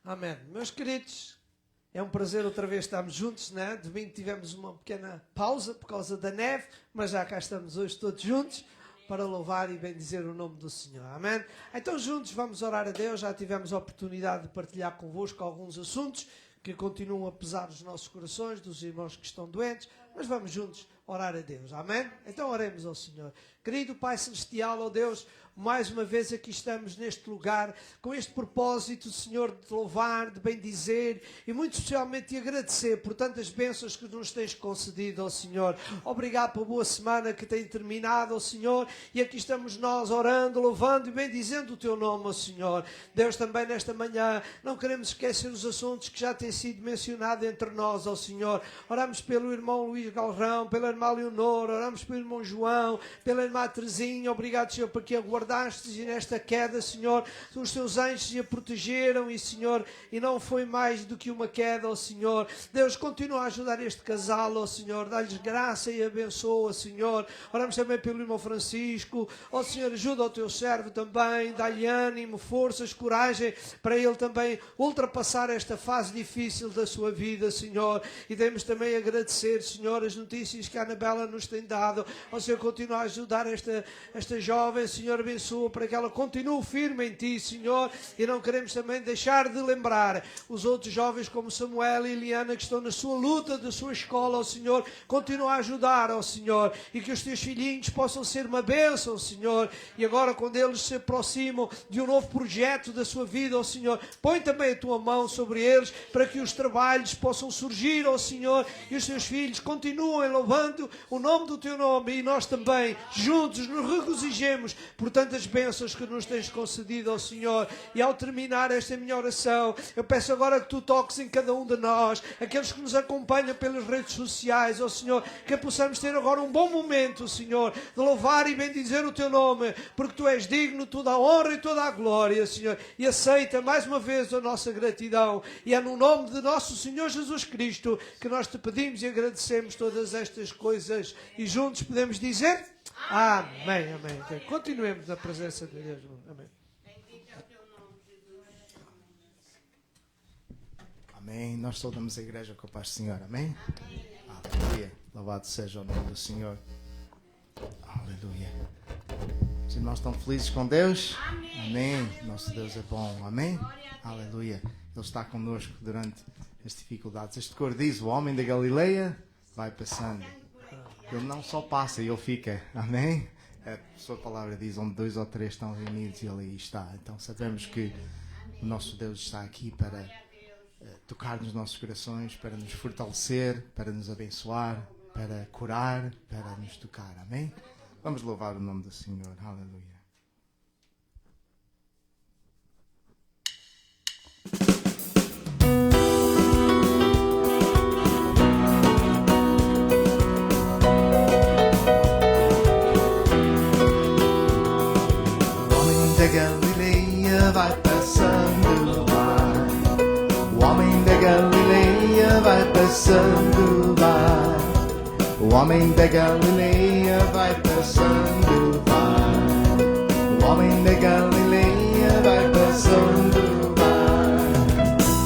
Amém. Meus queridos, é um prazer outra vez estarmos juntos, né? Domingo tivemos uma pequena pausa por causa da neve, mas já cá estamos hoje todos juntos para louvar e bendizer o nome do Senhor. Amém? Então juntos vamos orar a Deus. Já tivemos a oportunidade de partilhar convosco alguns assuntos que continuam a pesar os nossos corações, dos irmãos que estão doentes, mas vamos juntos orar a Deus. Amém? Então oremos ao Senhor. Querido Pai Celestial, ó Deus, mais uma vez aqui estamos neste lugar, com este propósito, Senhor, de te louvar, de bendizer e muito especialmente de agradecer por tantas bênçãos que nos tens concedido, ó Senhor. Obrigado pela boa semana que tem terminado, ó Senhor, e aqui estamos nós orando, louvando e bendizendo o teu nome, ó Senhor. Deus, também nesta manhã não queremos esquecer os assuntos que já têm sido mencionados entre nós, ó Senhor. Oramos pelo irmão Luís Galrão, pela irmã Leonor, oramos pelo irmão João, pela irmã Terezinha. Obrigado, Senhor, porque aguardastes e nesta queda, Senhor, os teus anjos a protegeram e, Senhor, e não foi mais do que uma queda, ó Senhor. Deus, continua a ajudar este casal, ó Senhor, dá-lhes graça e abençoa, Senhor. Oramos também pelo irmão Francisco, ó Senhor, ajuda o teu servo também, dá-lhe ânimo, forças, coragem, para ele também ultrapassar esta fase difícil da sua vida, Senhor. E devemos também agradecer, Senhor, as notícias que a Anabela nos tem dado. Ó Senhor, continua a ajudar esta jovem, Senhor, abençoa para que ela continue firme em Ti, Senhor. E não queremos também deixar de lembrar os outros jovens como Samuel e Eliana que estão na sua luta da sua escola, ó Senhor. Continua a ajudar, ó Senhor, e que os Teus filhinhos possam ser uma bênção, Senhor. E agora, quando eles se aproximam de um novo projeto da sua vida, ó Senhor, põe também a Tua mão sobre eles para que os trabalhos possam surgir, ó Senhor, e os Teus filhos continuem louvando o nome do Teu nome, e nós também juntos nos regozijemos por tantas bênçãos que nos tens concedido, ó Senhor. E ao terminar esta minha oração, eu peço agora que Tu toques em cada um de nós, aqueles que nos acompanham pelas redes sociais, ó Senhor, que possamos ter agora um bom momento, Senhor, de louvar e bendizer o Teu nome, porque Tu és digno, toda a honra e toda a glória, Senhor. E aceita mais uma vez a nossa gratidão, e é no nome de nosso Senhor Jesus Cristo que nós Te pedimos e agradecemos todas estas coisas, e juntos podemos dizer amém, amém. Então, continuemos na presença de Deus. Amém. Amém. Nós saudamos a igreja com a paz do Senhor. Amém? Aleluia. Louvado seja o nome do Senhor. Aleluia. Os irmãos estão felizes com Deus? Amém. Nosso Deus é bom. Amém? Aleluia. Ele está connosco durante as dificuldades. Este cor diz: o homem da Galileia vai passando. Ele não só passa, ele fica. Amém? A sua palavra diz: onde 2 ou 3 estão reunidos, ele aí está. Então sabemos que o nosso Deus está aqui para tocar nos nossos corações, para nos fortalecer, para nos abençoar, para curar, para nos tocar. Amém? Vamos louvar o nome do Senhor. Aleluia. Galileia vai passando vai. O homem da Galileia vai passando vai. O homem da Galileia vai passando vai. O homem da Galileia vai passando vai.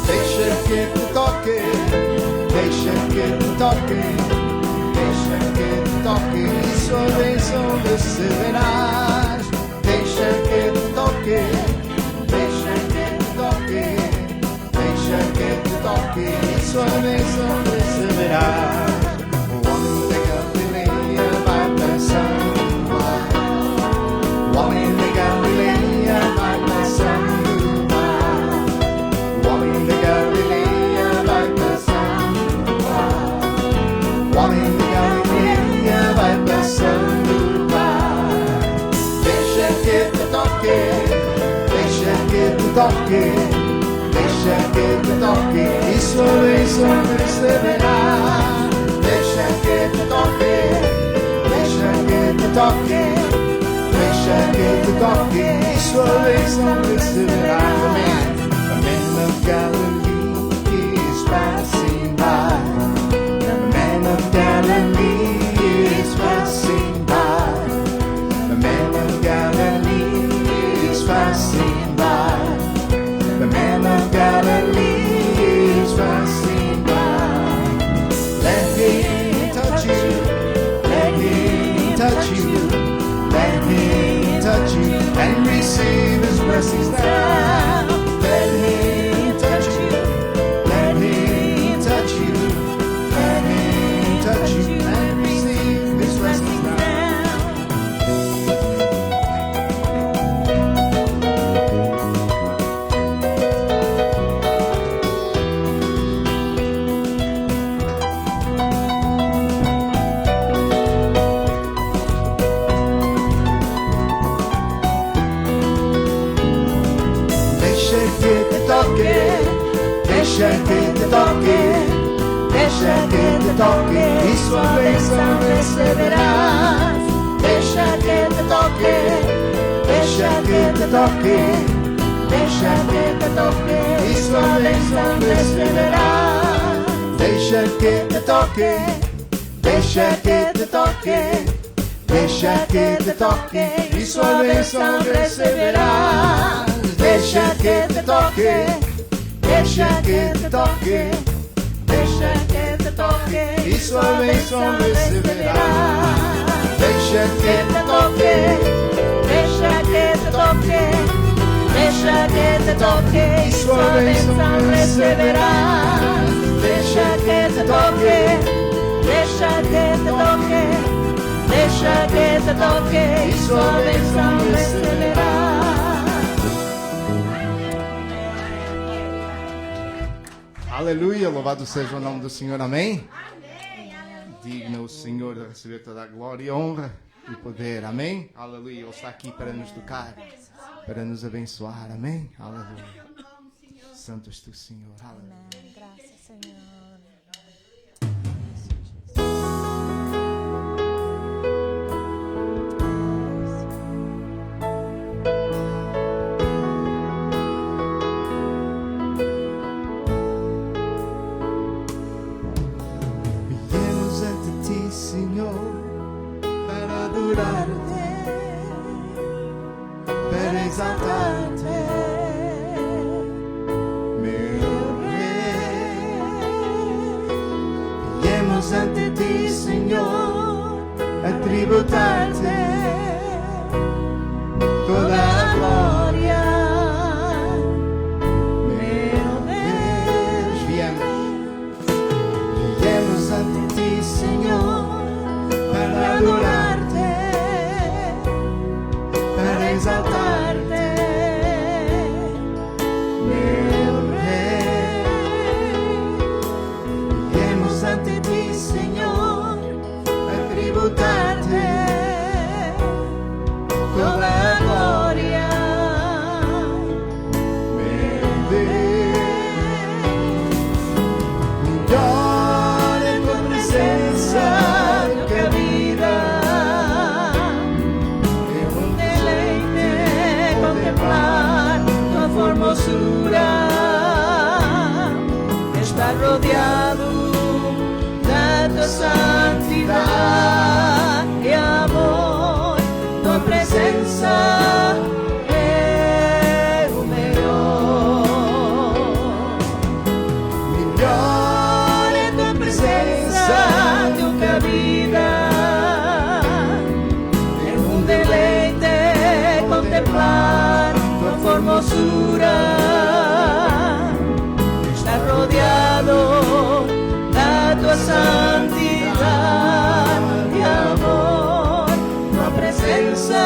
Deixa que te toque, deixa que te toque, deixa que te toque, e sua bênção receberás. Deixa que te toque, deixa que te toque, deixa que te toque, e sua bênção receberás. O homem da Galileia vai passando vai. O homem da Galileia vai passando vai. O homem da Galileia vai passando vai. O homem da Galileia vai passando vai. Deixa que te toque, deixa que te toque, deixa que te toque, e sua bênção receberá. Deixa que te toque, deixa que te toque, deixa que te toque, e sua bênção receberá. A man of Galilee is passing by. A man of Galilee is passing by. The man of Galilee is passing by. The man of Galilee que te toque, deixa que te toque, deixa que te toque, e sua bênção receberás. Deixa que te toque, deixa que te toque, deixa que te toque, e sua bênção receberás. Deixa que te toque, deixa que te toque, deixa que te toque, e sua bênção receberás. Deixa que te toque, deixa que te toque, deixa que te toque, e sua bênção receberás. Deixa que te toque, deixa que te toque, deixa que te toque, e sua bênção receberás. Deixa que te toque, deixa que te toque, deixa que te toque, e sua bênção receberás. Aleluia, louvado seja o nome do Senhor, amém? Digno o Senhor de receber toda a glória, honra e poder, amém? Aleluia, Ele está aqui para nos tocar, para nos abençoar, amém? Aleluia. Santo és tu, Senhor, aleluia. Amém. Graças, Senhor. Viemos ante ti, Senhor, para adorar-te, para exaltar-te, meu Rei. Viemos ante ti, Senhor, a tributar-te toda a glória, meu Deus. Viemos ante ti, Senhor, para adorar-te, para exaltar-te, meu Rei. Viemos ante ti, Senhor, a tributar-te toda a glória, meu Deus. Melhor em tua presença do que a vida, é um deleite contemplar tua formosura. Estar rodeado da tua santidade e amor, tua presença é o melhor. Melhor é tua presença do que a vida, é um deleite contemplar tua formosura. Estar rodeado da tua santidade e amor, tua presença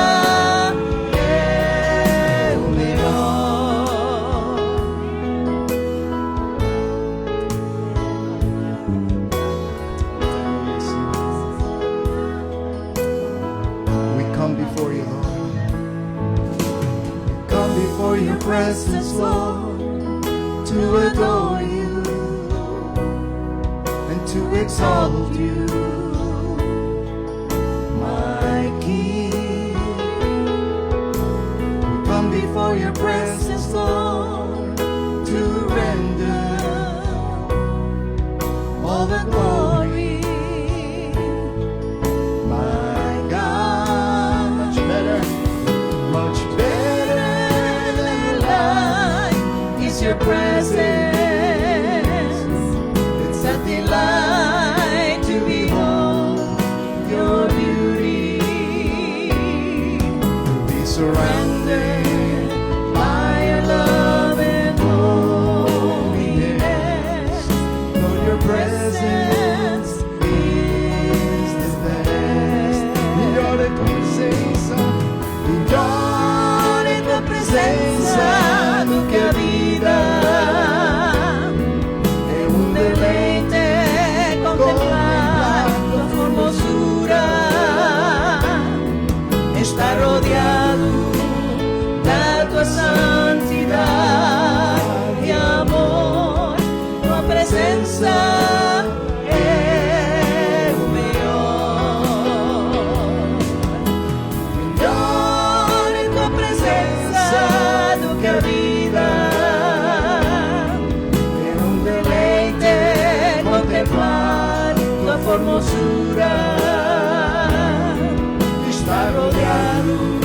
é o melhor. We come before you, Lord. Come before your presence, Lord, to adore you and to exalt you, my King. We come before your presence, Lord, to render all the glory, my God. Much better than life is your presence. It's a delight to behold your beauty. Be surrounded by your love and holiness. Lord, your presence is the best. Melhor é tua presença, melhor é tua presença do que a vida. formosura está rodeado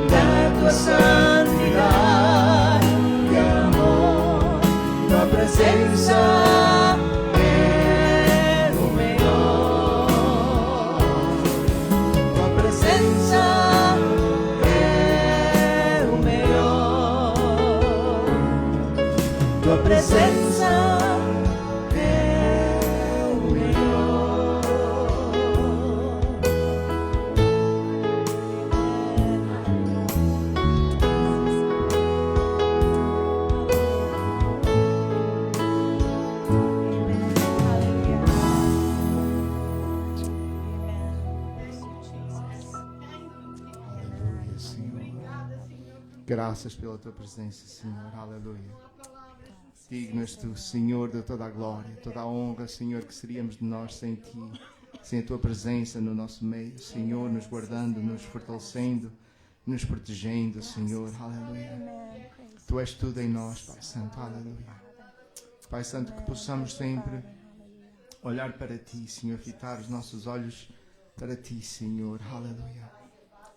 da tua santidade e amor. Tua presença é o melhor. Tua presença é o melhor. Tua presença é o melhor. Aleluia, Senhor. Graças pela tua presença, Senhor. Aleluia. Dignas tu, Senhor, de toda a glória, toda a honra, Senhor, que seríamos de nós sem ti, sem a tua presença no nosso meio, Senhor, nos guardando, nos fortalecendo, nos protegendo, Senhor. Aleluia. Tu és tudo em nós, Pai Santo. Aleluia. Pai Santo, que possamos sempre olhar para ti, Senhor, fitar os nossos olhos para ti, Senhor. Aleluia.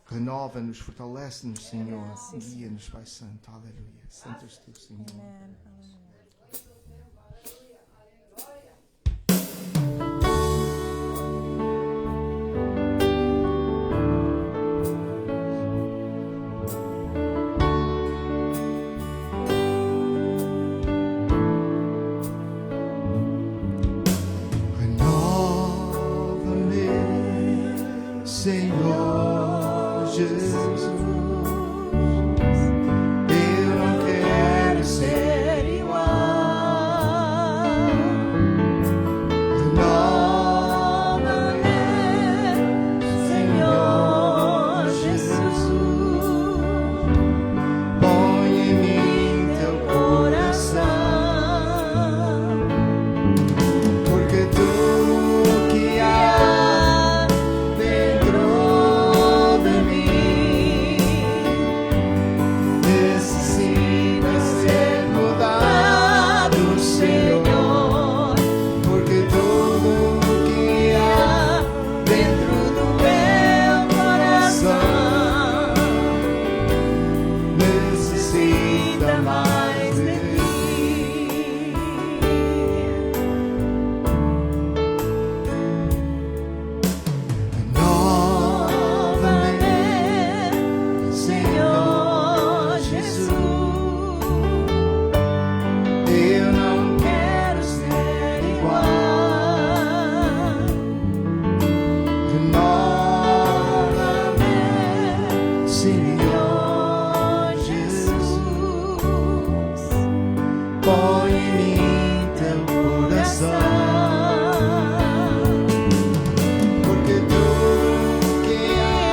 Renova-nos, fortalece-nos, Senhor. Guia-nos, Pai Santo. Aleluia. Santo és tu, Senhor. Renova-me, Senhor Jesus. Eu não quero ser igual. Renova-me, Senhor Jesus. Põe em mim teu coração, porque tudo que há dentro de mim necessita ser mudado, Senhor. Porque tudo que há dentro do meu coração necessita mais de ti. Renova-me, Senhor Jesus. Eu não quero ser igual. Renova-me, Senhor Jesus. Põe em mim teu coração, porque tudo que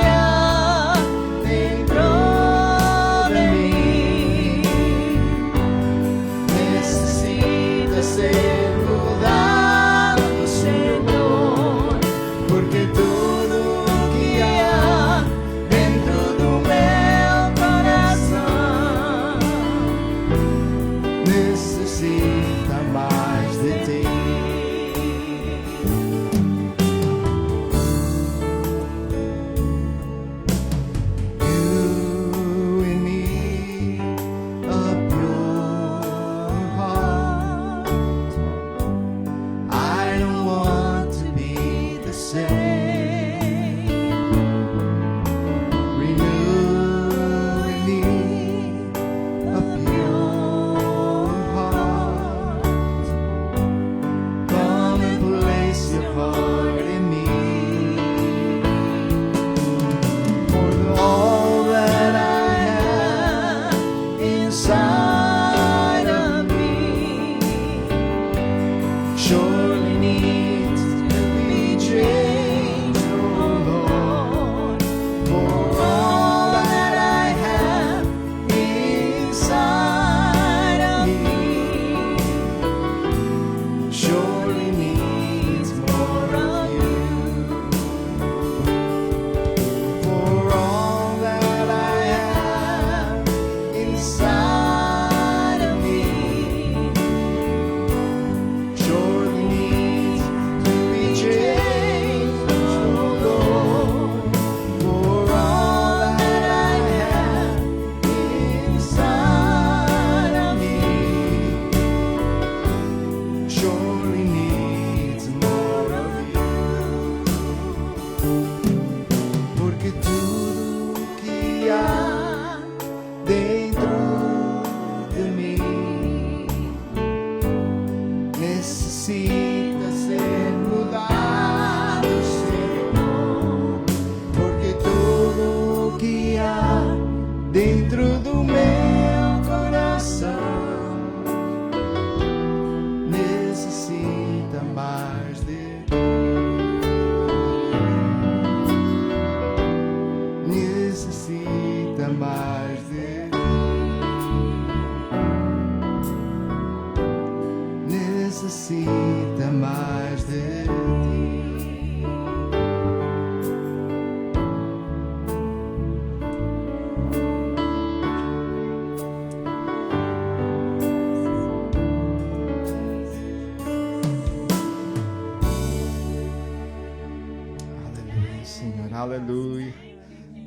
há dentro de mim necessita ser mudado, Senhor. Porque tudo que há dentro do meu coração necessita mais de ti. You and me, a pure heart. I don't want to be the same. Renew in me a pure heart. Aleluia.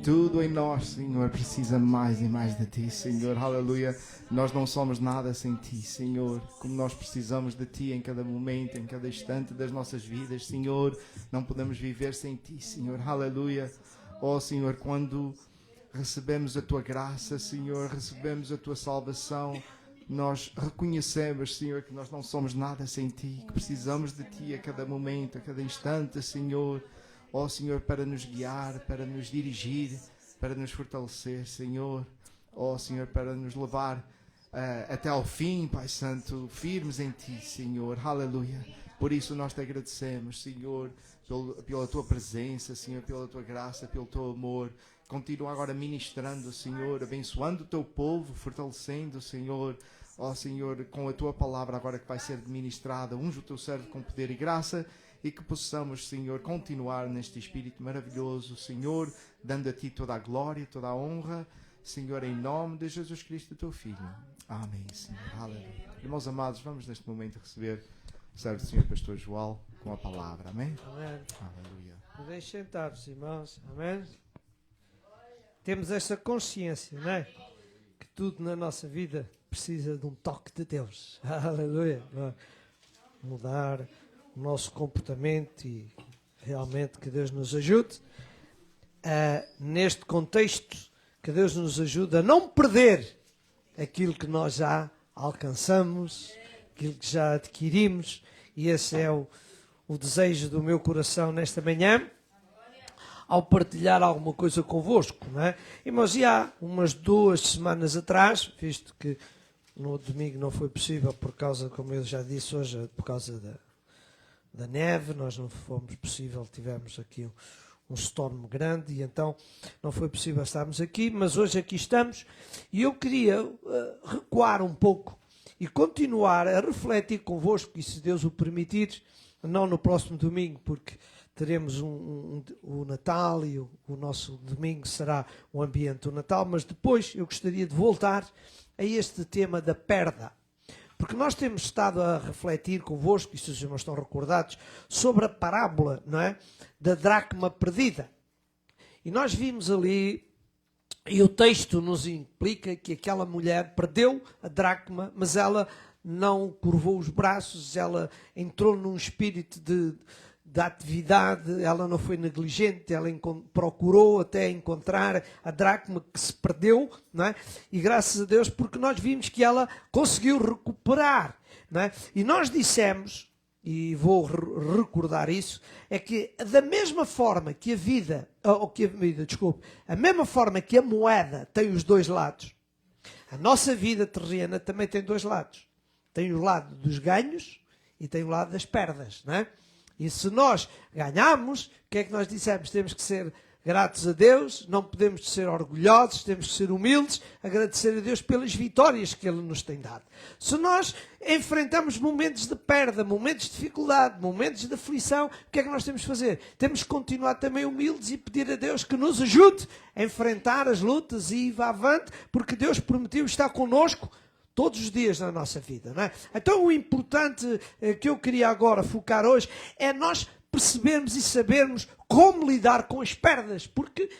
Tudo em nós, Senhor, precisa mais e mais de Ti, Senhor. Aleluia. Nós não somos nada sem Ti, Senhor. Como nós precisamos de Ti em cada momento, em cada instante das nossas vidas, Senhor. Não podemos viver sem Ti, Senhor. Aleluia. Oh, Senhor, quando recebemos a Tua graça, Senhor, recebemos a Tua salvação, nós reconhecemos, Senhor, que nós não somos nada sem Ti, que precisamos de Ti a cada momento, a cada instante, Senhor. Ó Senhor, para nos guiar, para nos dirigir, para nos fortalecer, Senhor. Ó Senhor, para nos levar até ao fim, Pai Santo, firmes em Ti, Senhor. Aleluia. Por isso nós Te agradecemos, Senhor, pela Tua presença, Senhor, pela Tua graça, pelo Teu amor. Continua agora ministrando, Senhor, abençoando o Teu povo, fortalecendo, Senhor. Ó Senhor, com a Tua palavra agora que vai ser ministrada, unge o Teu servo com poder e graça. E que possamos, Senhor, continuar neste Espírito maravilhoso, Senhor, dando a Ti toda a glória, toda a honra, Senhor, em nome de Jesus Cristo, Teu Filho. Amém, Senhor. Aleluia. Irmãos amados, vamos neste momento receber o servo do Senhor Pastor João com a palavra. Amém? Amém. Aleluia. Podem sentar-vos, irmãos. Amém? Temos esta consciência, não é? Que tudo na nossa vida precisa de um toque de Deus. Aleluia. Mudar o nosso comportamento e realmente que Deus nos ajude neste contexto, que Deus nos ajude a não perder aquilo que nós já alcançamos, aquilo que já adquirimos, e esse é o desejo do meu coração nesta manhã, ao partilhar alguma coisa convosco, não é? Irmãos, e há umas 2 semanas atrás, visto que no domingo não foi possível por causa, como eu já disse hoje, por causa da neve, nós não fomos possível, tivemos aqui um storm grande e então não foi possível estarmos aqui, mas hoje aqui estamos e eu queria recuar um pouco e continuar a refletir convosco, e se Deus o permitir, não no próximo domingo, porque teremos o Natal e o nosso domingo será o ambiente do Natal, mas depois eu gostaria de voltar a este tema da perda. Porque nós temos estado a refletir convosco, e se os irmãos estão recordados, sobre a parábola, não é? Da dracma perdida. E nós vimos ali, e o texto nos implica que aquela mulher perdeu a dracma, mas ela não curvou os braços, ela entrou num espírito de atividade, ela não foi negligente, ela procurou até encontrar a dracma que se perdeu, não é? E graças a Deus, porque nós vimos que ela conseguiu recuperar, não é? E nós dissemos, e vou recordar isso, é que da mesma forma que a mesma forma que a moeda tem os 2 lados, a nossa vida terrena também tem 2 lados. Tem o lado dos ganhos e tem o lado das perdas, não é? E se nós ganhamos, o que é que nós dissemos? Temos que ser gratos a Deus, não podemos ser orgulhosos, temos que ser humildes, agradecer a Deus pelas vitórias que Ele nos tem dado. Se nós enfrentamos momentos de perda, momentos de dificuldade, momentos de aflição, o que é que nós temos que fazer? Temos que continuar também humildes e pedir a Deus que nos ajude a enfrentar as lutas e ir vá avante, porque Deus prometeu estar connosco todos os dias na nossa vida, não é? Então o importante que eu queria agora focar hoje é nós percebermos e sabermos como lidar com as perdas, porque,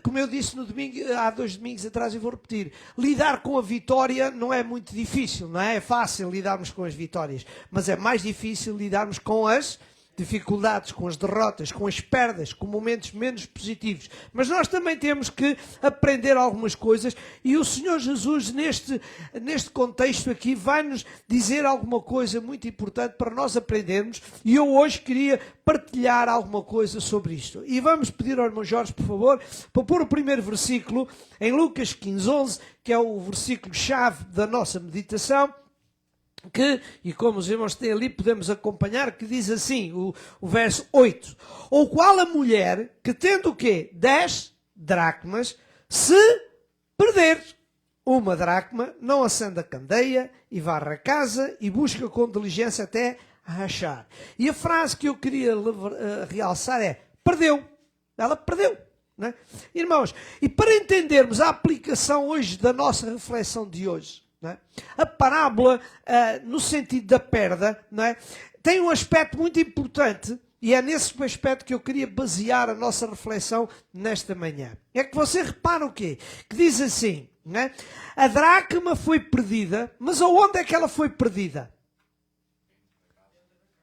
como eu disse no domingo, há 2 domingos atrás, e vou repetir, lidar com a vitória não é muito difícil, não é? É fácil lidarmos com as vitórias, mas é mais difícil lidarmos com as dificuldades, com as derrotas, com as perdas, com momentos menos positivos. Mas nós também temos que aprender algumas coisas, e o Senhor Jesus, neste contexto aqui, vai-nos dizer alguma coisa muito importante para nós aprendermos, e eu hoje queria partilhar alguma coisa sobre isto. E vamos pedir ao irmão Jorge, por favor, para pôr o primeiro versículo em Lucas 15:11, que é o versículo-chave da nossa meditação, e como os irmãos têm ali, podemos acompanhar, que diz assim, o verso 8. Ou qual a mulher que tendo o quê? 10 dracmas, se perder uma dracma, não acende a candeia e varre a casa e busca com diligência até a achar. E a frase que eu queria realçar é, perdeu. Ela perdeu. Não é? Irmãos, e para entendermos a aplicação hoje da nossa reflexão de hoje, não é? A parábola, no sentido da perda, não é? Tem um aspecto muito importante, e é nesse aspecto que eu queria basear a nossa reflexão nesta manhã. É que você repara o quê? Que diz assim, né? A dracma foi perdida, mas aonde é que ela foi perdida?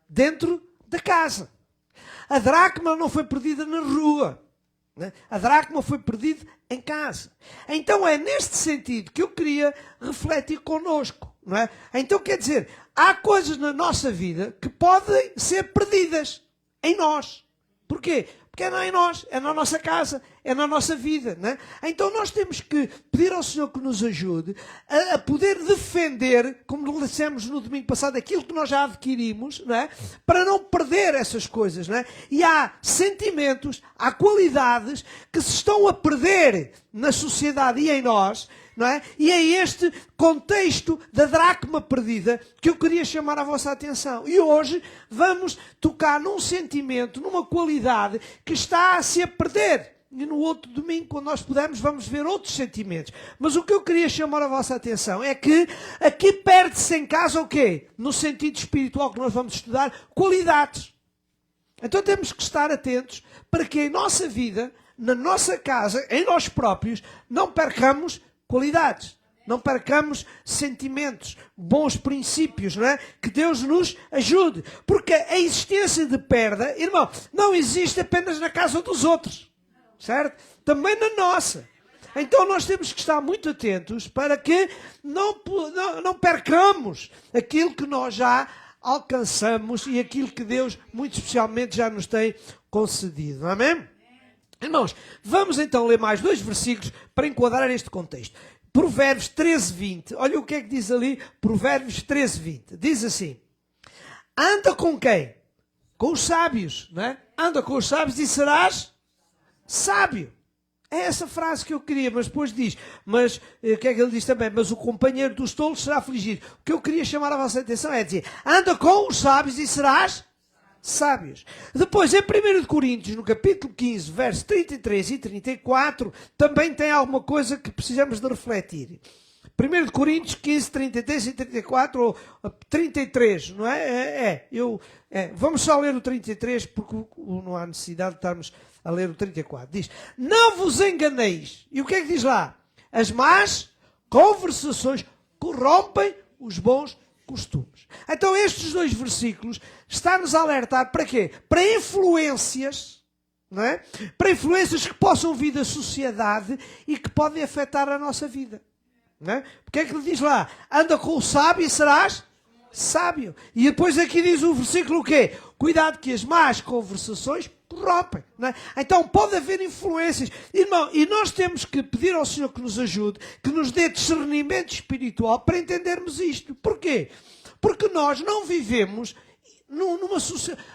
Dentro da casa. A dracma não foi perdida na rua. Né? A dracma foi perdida em casa. Então é neste sentido que eu queria refletir connosco. Não é? Então quer dizer, há coisas na nossa vida que podem ser perdidas em nós. Porquê? Porque não é em nós, é na nossa casa, é na nossa vida. Não é? Então nós temos que pedir ao Senhor que nos ajude a poder defender, como dissemos no domingo passado, aquilo que nós já adquirimos, não é? Para não perder essas coisas. Não é? E há sentimentos, há qualidades que se estão a perder na sociedade e em nós. Não é? E é este contexto da dracma perdida que eu queria chamar a vossa atenção. E hoje vamos tocar num sentimento, numa qualidade que está a se perder. E no outro domingo, quando nós pudermos, vamos ver outros sentimentos. Mas o que eu queria chamar a vossa atenção é que aqui perde-se em casa o quê? No sentido espiritual que nós vamos estudar, qualidades. Então temos que estar atentos para que em nossa vida, na nossa casa, em nós próprios, não percamos qualidades, não percamos sentimentos, bons princípios, não é? Que Deus nos ajude. Porque a existência de perda, irmão, não existe apenas na casa dos outros, certo? Também na nossa. Então nós temos que estar muito atentos para que não percamos aquilo que nós já alcançamos e aquilo que Deus, muito especialmente, já nos tem concedido. Amém? Irmãos, vamos então ler mais 2 versículos para enquadrar este contexto. Provérbios 13:20. Olha o que é que diz ali, Provérbios 13:20. Diz assim: anda com quem? Com os sábios, não é? Anda com os sábios e serás sábio. É essa frase que eu queria, mas depois diz, mas o que é que ele diz também? Mas o companheiro dos tolos será afligido. O que eu queria chamar a vossa atenção é dizer, anda com os sábios e serás sábios. Depois, em 1 Coríntios, no capítulo 15, versos 33 e 34, também tem alguma coisa que precisamos de refletir. 1 Coríntios 15, 33 e 34, ou 33, não é? Vamos só ler o 33, porque não há necessidade de estarmos a ler o 34. Diz, não vos enganeis. E o que é que diz lá? As más conversações corrompem os bons costumes. Então estes 2 versículos estão-nos a alertar para quê? Para influências, não é? Para influências que possam vir da sociedade e que podem afetar a nossa vida. Não é? Porque é que ele diz lá? Anda com o sábio e serás sábio. E depois aqui diz o versículo o quê? Cuidado que as más conversações corrompem. Não é? Então pode haver influências. Irmão, e nós temos que pedir ao Senhor que nos ajude, que nos dê discernimento espiritual para entendermos isto. Porquê? Porque nós não vivemos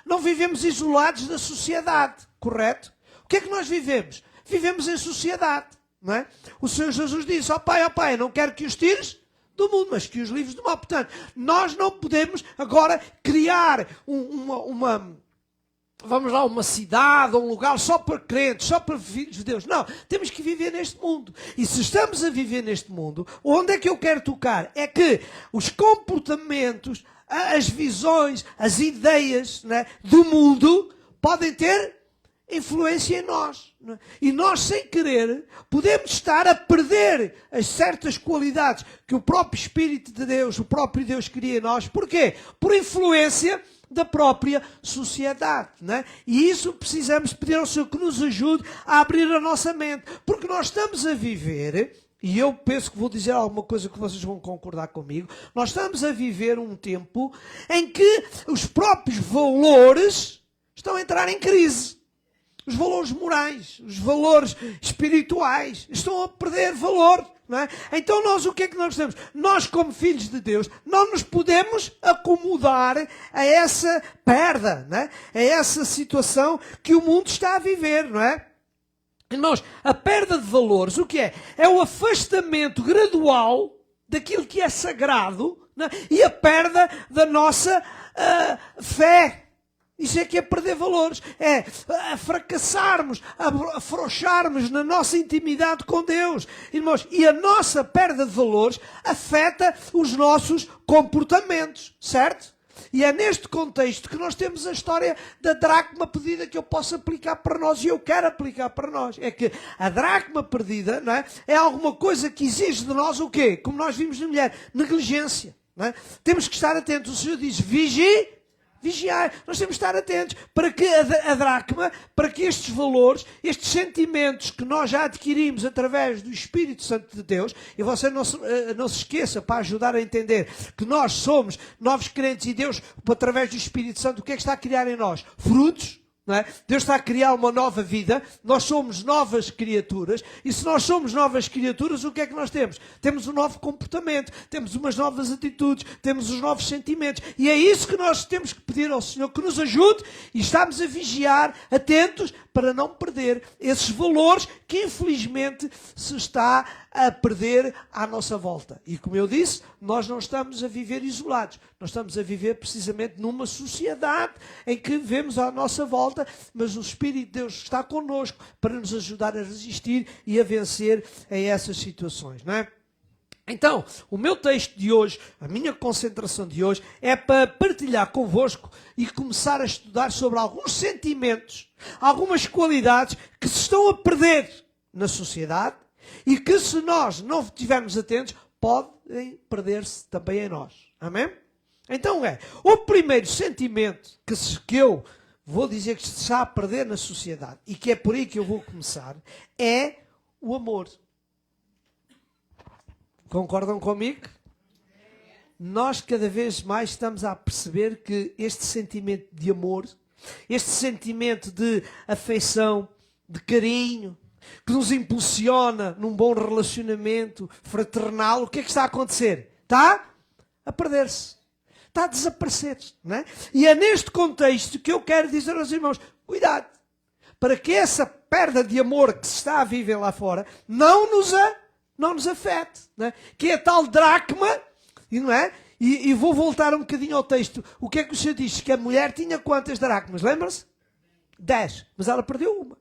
não vivemos isolados da sociedade, correto? O que é que nós vivemos? Vivemos em sociedade, não é? O Senhor Jesus disse, ó Pai, eu não quero que os tires do mundo, mas que os livres do mal. Portanto, nós não podemos agora criar uma cidade ou um lugar só para crentes, só para filhos de Deus. Não, temos que viver neste mundo. E se estamos a viver neste mundo, onde é que eu quero tocar? É que os comportamentos, as visões, as ideias, né, do mundo podem ter influência em nós. Né? E nós, sem querer, podemos estar a perder as certas qualidades que o próprio Espírito de Deus, o próprio Deus cria em nós. Porquê? Por influência da própria sociedade. Né? E isso precisamos pedir ao Senhor que nos ajude a abrir a nossa mente. Porque nós estamos a viver, e eu penso que vou dizer alguma coisa que vocês vão concordar comigo, nós estamos a viver um tempo em que os próprios valores estão a entrar em crise. Os valores morais, os valores espirituais estão a perder valor. Não é? Então nós, o que é que nós temos? Nós, como filhos de Deus, não nos podemos acomodar a essa perda, não é? A essa situação que o mundo está a viver, não é? E nós, a perda de valores, o que é? É o afastamento gradual daquilo que é sagrado, não é? E a perda da nossa fé. Isso é que é perder valores, é fracassarmos, afrouxarmos na nossa intimidade com Deus. Irmãos, e a nossa perda de valores afeta os nossos comportamentos, certo? E é neste contexto que nós temos a história da dracma perdida que eu posso aplicar para nós e eu quero aplicar para nós. É que a dracma perdida, não é? É alguma coisa que exige de nós o quê? Como nós vimos na mulher, negligência. Não é? Temos que estar atentos. O Senhor diz, vigiar. Nós temos que estar atentos para que a dracma, para que estes valores, estes sentimentos que nós já adquirimos através do Espírito Santo de Deus, e você não se esqueça, para ajudar a entender que nós somos novos crentes e Deus, através do Espírito Santo, o que é que está a criar em nós? Frutos. Não é? Deus está a criar uma nova vida, nós somos novas criaturas, e se nós somos novas criaturas, o que é que nós temos? Temos um novo comportamento, temos umas novas atitudes, temos os novos sentimentos, e é isso que nós temos que pedir ao Senhor, que nos ajude, e estamos a vigiar, atentos, para não perder esses valores que infelizmente se está a perder à nossa volta. E como eu disse, nós não estamos a viver isolados, nós estamos a viver precisamente numa sociedade em que vemos à nossa volta, mas o Espírito de Deus está connosco para nos ajudar a resistir e a vencer a essas situações, não é? Então, o meu texto de hoje, a minha concentração de hoje, é para partilhar convosco e começar a estudar sobre alguns sentimentos, algumas qualidades que se estão a perder na sociedade e que, se nós não estivermos atentos, podem perder-se também em nós. Amém? Então o primeiro sentimento que eu vou dizer que se está a perder na sociedade, e que é por aí que eu vou começar, é o amor. Concordam comigo? Nós cada vez mais estamos a perceber que este sentimento de amor, este sentimento de afeição, de carinho, que nos impulsiona num bom relacionamento fraternal, o que é que está a acontecer? Está a perder-se. Está a desaparecer. Não é? E é neste contexto que eu quero dizer aos irmãos, cuidado, para que essa perda de amor que se está a viver lá fora não nos afete, não é? Que é a tal dracma, e não é? E vou voltar um bocadinho ao texto. O que é que o Senhor diz? Que a mulher tinha quantas dracmas? Lembram-se? 10. Mas ela perdeu uma.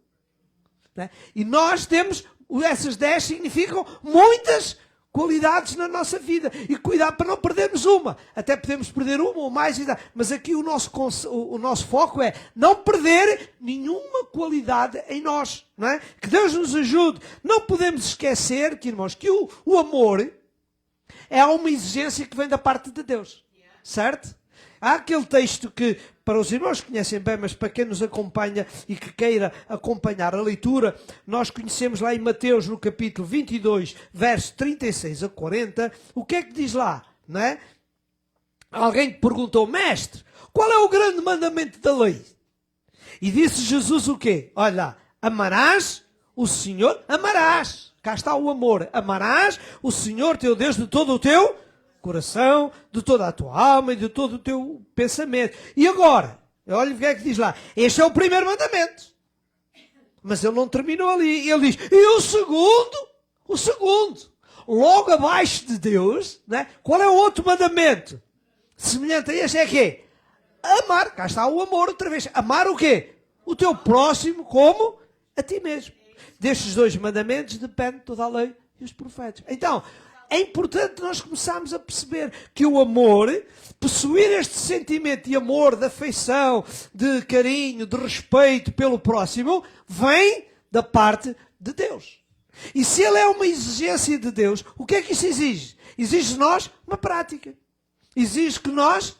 Não é? E nós temos, essas 10 significam muitas qualidades na nossa vida. E cuidado para não perdermos uma. Até podemos perder uma ou mais. Mas aqui o nosso foco é não perder nenhuma qualidade em nós. Não é? Que Deus nos ajude. Não podemos esquecer, que, irmãos, que o amor é uma exigência que vem da parte de Deus. Certo? Há aquele texto que, para os irmãos que conhecem bem, mas para quem nos acompanha e que queira acompanhar a leitura, nós conhecemos lá em Mateus, no capítulo 22, verso 36 a 40, o que é que diz lá? Não é? Alguém perguntou, mestre, qual é o grande mandamento da lei? E disse Jesus o quê? Olha lá, amarás o Senhor, amarás. Cá está o amor. Amarás o Senhor teu Deus de todo o teu coração, de toda a tua alma e de todo o teu pensamento. E agora, olha o que é que diz lá. Este é o primeiro mandamento. Mas ele não terminou ali. Ele diz, e o segundo, logo abaixo de Deus, né? Qual é o outro mandamento? Semelhante a este é quê? Amar. Cá está o amor outra vez. Amar o quê? O teu próximo como a ti mesmo. Destes dois mandamentos depende toda a lei e os profetas. Então, é importante nós começarmos a perceber que o amor, possuir este sentimento de amor, de afeição, de carinho, de respeito pelo próximo, vem da parte de Deus. E se ele é uma exigência de Deus, o que é que isso exige? Exige de nós uma prática. Exige que nós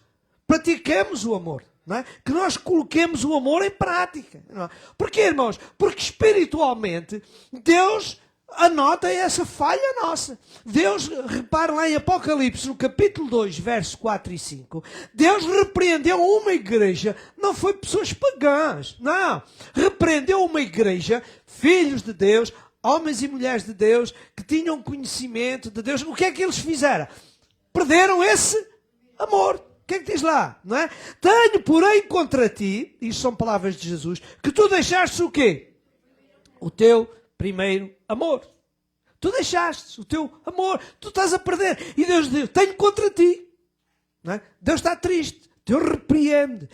pratiquemos o amor. Não é? Que nós coloquemos o amor em prática. Não é? Porquê, irmãos? Porque espiritualmente Deus anota essa falha nossa. Deus, repare lá em Apocalipse, no capítulo 2, versos 4 e 5, Deus repreendeu uma igreja, não foi pessoas pagãs, não. Repreendeu uma igreja, filhos de Deus, homens e mulheres de Deus, que tinham conhecimento de Deus. O que é que eles fizeram? Perderam esse amor. O que é que diz lá? Não é? Tenho, porém, contra ti, isto são palavras de Jesus, que tu deixaste o quê? O teu primeiro amor. Tu deixaste o teu amor. Tu estás a perder. E Deus diz, tenho contra ti. Não é? Deus está triste. Deus repreende.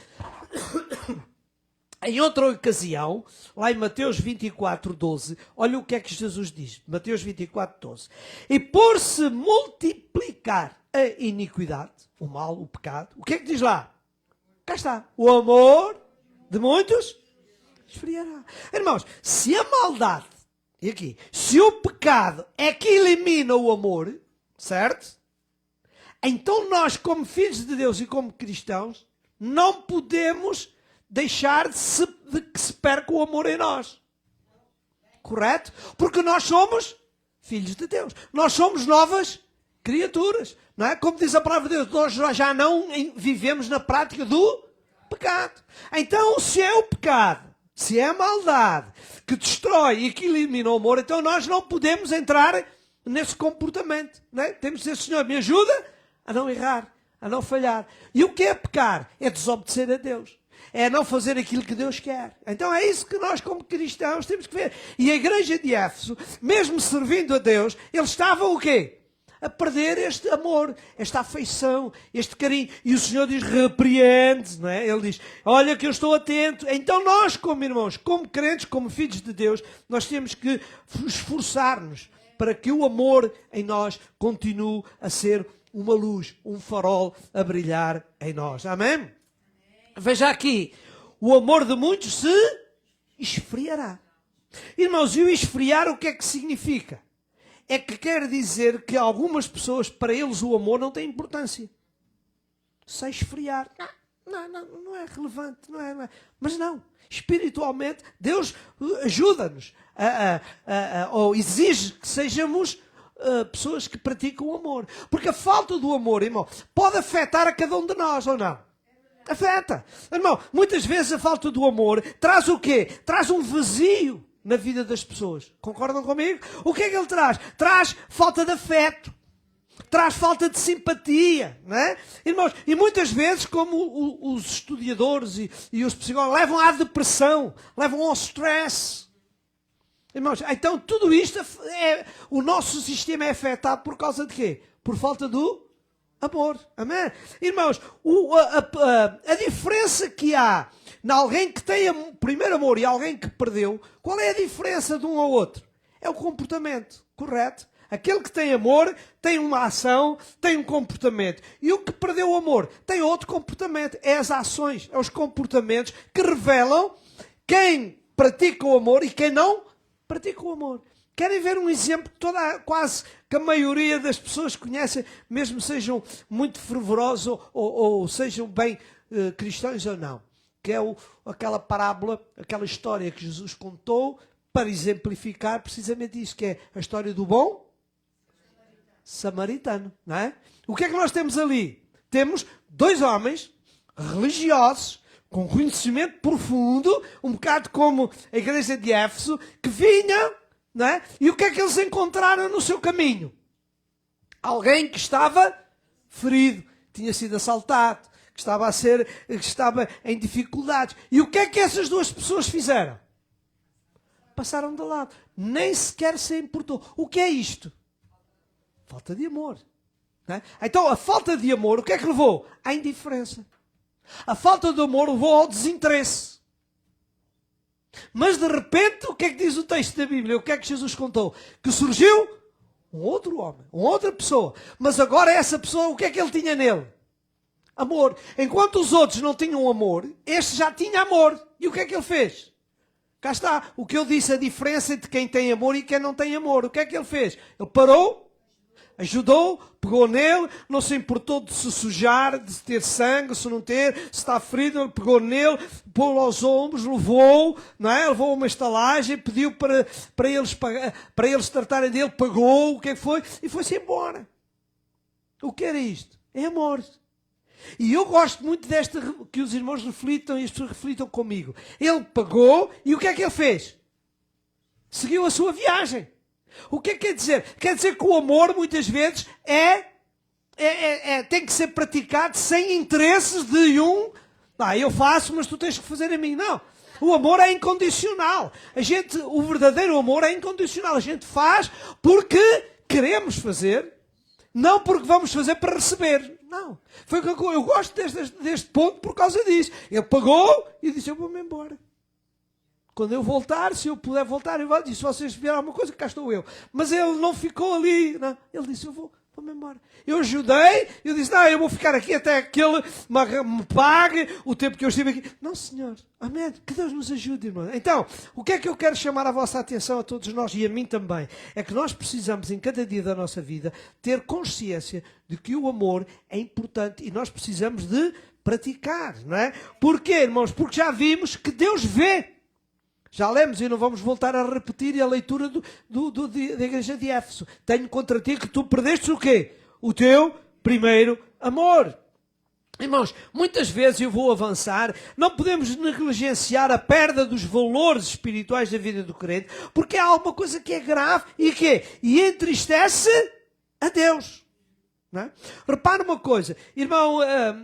Em outra ocasião, lá em Mateus 24, 12, olha o que é que Jesus diz. Mateus 24, 12. E por se multiplicar a iniquidade, o mal, o pecado. O que é que diz lá? Cá está. O amor de muitos esfriará. Irmãos, se a maldade, e aqui, se o pecado é que elimina o amor, certo? Então nós, como filhos de Deus e como cristãos, não podemos deixar de que se perca o amor em nós. Correto? Porque nós somos filhos de Deus. Nós somos novas criaturas. Não é? Como diz a palavra de Deus, nós já não vivemos na prática do pecado. Então, se é o pecado, se é a maldade que destrói e que elimina o amor, então nós não podemos entrar nesse comportamento. Não é? Temos de dizer, Senhor, me ajuda a não errar, a não falhar. E o que é pecar? É desobedecer a Deus. É não fazer aquilo que Deus quer. Então é isso que nós, como cristãos, temos que ver. E a igreja de Éfeso, mesmo servindo a Deus, eles estavam o quê? A perder este amor, esta afeição, este carinho. E o Senhor diz, repreende, não é? Ele diz, olha que eu estou atento. Então nós, como irmãos, como crentes, como filhos de Deus, nós temos que esforçar-nos para que o amor em nós continue a ser uma luz, um farol a brilhar em nós. Amém? Veja aqui, o amor de muitos se esfriará. Irmãos, e o esfriar o que é que significa? É que quer dizer que algumas pessoas, para eles o amor não tem importância. Se esfriar, não é relevante, não é. Mas não, espiritualmente, Deus ajuda-nos, ou exige que sejamos pessoas que praticam o amor. Porque a falta do amor, irmão, pode afetar a cada um de nós, ou não? Afeta. Irmão, muitas vezes a falta do amor traz o quê? Traz um vazio na vida das pessoas. Concordam comigo? O que é que ele traz? Traz falta de afeto. Traz falta de simpatia. Não é? Irmãos, e muitas vezes, como os estudiosos e os psicólogos levam à depressão, levam ao stress. Irmãos, então tudo isto, o nosso sistema é afetado por causa de quê? Por falta do amor. Amém? Irmãos, a diferença que há em alguém que tem primeiro amor e alguém que perdeu, qual é a diferença de um ao outro? É o comportamento, correto? Aquele que tem amor tem uma ação, tem um comportamento. E o que perdeu o amor tem outro comportamento. É as ações, é os comportamentos que revelam quem pratica o amor e quem não pratica o amor. Querem ver um exemplo que quase que a maioria das pessoas conhecem, mesmo sejam muito fervorosos ou sejam bem cristãos ou não? Que é aquela parábola, aquela história que Jesus contou para exemplificar precisamente isso, que é a história do bom samaritano. Não é? O que é que nós temos ali? Temos dois homens religiosos, com conhecimento profundo, um bocado como a igreja de Éfeso, que vinham. Não é? E o que é que eles encontraram no seu caminho? Alguém que estava ferido, tinha sido assaltado, que estava em dificuldades. E o que é que essas duas pessoas fizeram? Passaram de lado. Nem sequer se importou. O que é isto? Falta de amor. Não é? Então a falta de amor, o que é que levou? À indiferença. A falta de amor levou ao desinteresse. Mas de repente, o que é que diz o texto da Bíblia? O que é que Jesus contou? Que surgiu um outro homem, uma outra pessoa. Mas agora essa pessoa, o que é que ele tinha nele? Amor. Enquanto os outros não tinham amor, este já tinha amor. E o que é que ele fez? Cá está. O que eu disse, a diferença entre quem tem amor e quem não tem amor. O que é que ele fez? Ele parou, ajudou, pegou nele, não se importou de se sujar, de ter sangue, se não ter, se está ferido, ele pegou nele, pô-lo aos ombros, levou, não é? Levou uma estalagem, pediu para eles tratarem dele, pagou, o que é que foi? E foi-se embora. O que era isto? É amor. E eu gosto muito que os irmãos reflitam e as pessoas reflitam comigo. Ele pagou e o que é que ele fez? Seguiu a sua viagem. O que é que quer dizer? Quer dizer que o amor, muitas vezes, tem que ser praticado sem interesses de eu faço, mas tu tens que fazer a mim. Não. O amor é incondicional. O verdadeiro amor é incondicional. A gente faz porque queremos fazer, não porque vamos fazer para receber. Não. Eu gosto deste ponto por causa disso. Ele pagou e disse, eu vou-me embora. Quando eu voltar, se eu puder voltar, eu vou. E se vocês vierem alguma coisa, cá estou eu. Mas ele não ficou ali. Não. Ele disse, eu vou vou-me embora. Eu ajudei, eu disse, não, eu vou ficar aqui até que ele me pague o tempo que eu estive aqui. Não, Senhor. Amém. Que Deus nos ajude, irmão. Então, o que é que eu quero chamar a vossa atenção a todos nós e a mim também? É que nós precisamos, em cada dia da nossa vida, ter consciência de que o amor é importante e nós precisamos de praticar, não é? Porquê, irmãos? Porque já vimos que Deus vê. Já lemos e não vamos voltar a repetir a leitura da igreja de Éfeso. Tenho contra ti que tu perdeste o quê? O teu primeiro amor. Irmãos, muitas vezes eu vou avançar, não podemos negligenciar a perda dos valores espirituais da vida do crente, porque há alguma coisa que é grave e entristece a Deus. Não é? Repara uma coisa, irmão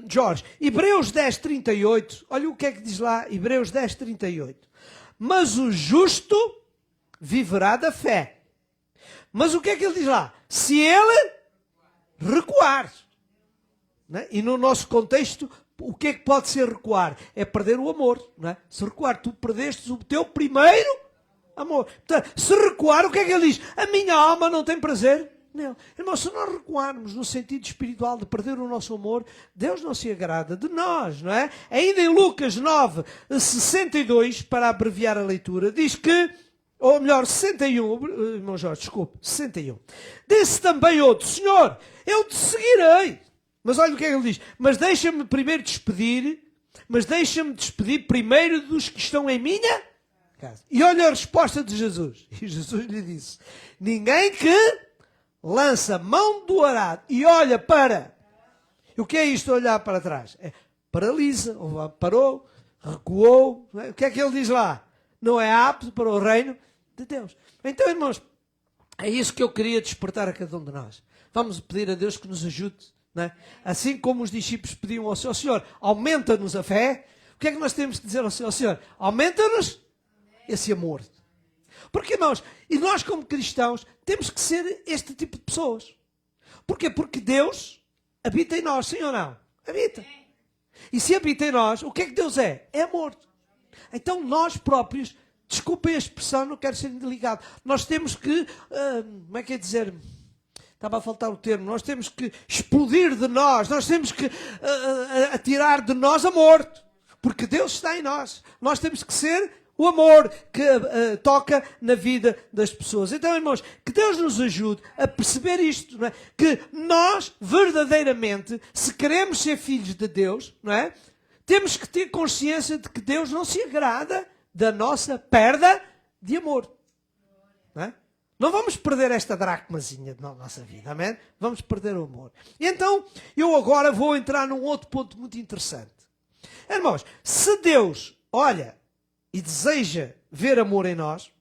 Jorge, Hebreus 10:38, olha o que é que diz lá, Hebreus 10:38. Mas o justo viverá da fé. Mas o que é que ele diz lá? Se ele recuar. Não é? E no nosso contexto, o que é que pode ser recuar? É perder o amor. Não é? Se recuar, tu perdeste o teu primeiro amor. Portanto, se recuar, o que é que ele diz? A minha alma não tem prazer nele. Irmão, se nós recuarmos no sentido espiritual de perder o nosso amor, Deus não se agrada de nós, não é? Ainda em Lucas 9:62, para abreviar a leitura, diz que, ou melhor, 61, irmão Jorge, desculpe, 61. Disse também outro, Senhor, eu te seguirei. Mas olha o que é que ele diz, mas deixa-me despedir primeiro dos que estão em minha casa. E olha a resposta de Jesus. E Jesus lhe disse, ninguém que lança mão do arado e olha para... O que é isto olhar para trás? É paralisa, ou parou, recuou. Não é? O que é que ele diz lá? Não é apto para o reino de Deus. Então, irmãos, é isso que eu queria despertar a cada um de nós. Vamos pedir a Deus que nos ajude. Não é? Assim como os discípulos pediam ao Senhor, aumenta-nos a fé. O que é que nós temos que dizer ao Senhor? Aumenta-nos esse amor. Porque, irmãos, e nós como cristãos temos que ser este tipo de pessoas. Porquê? Porque Deus habita em nós, sim ou não? Habita. E se habita em nós, o que é que Deus é? É amor. Então nós próprios, desculpem a expressão, não quero ser indelicado, nós temos que, como é que é dizer... Estava a faltar o termo. Nós temos que explodir de nós. Nós temos que atirar de nós amor. Porque Deus está em nós. Nós temos que ser o amor que toca na vida das pessoas. Então, irmãos, que Deus nos ajude a perceber isto. Não é? Que nós, verdadeiramente, se queremos ser filhos de Deus, não é? Temos que ter consciência de que Deus não se agrada da nossa perda de amor. Não é? Não vamos perder esta dracmazinha na nossa vida, amém? Vamos perder o amor. E então, eu agora vou entrar num outro ponto muito interessante. Irmãos, se Deus olha e deseja ver amor em nós,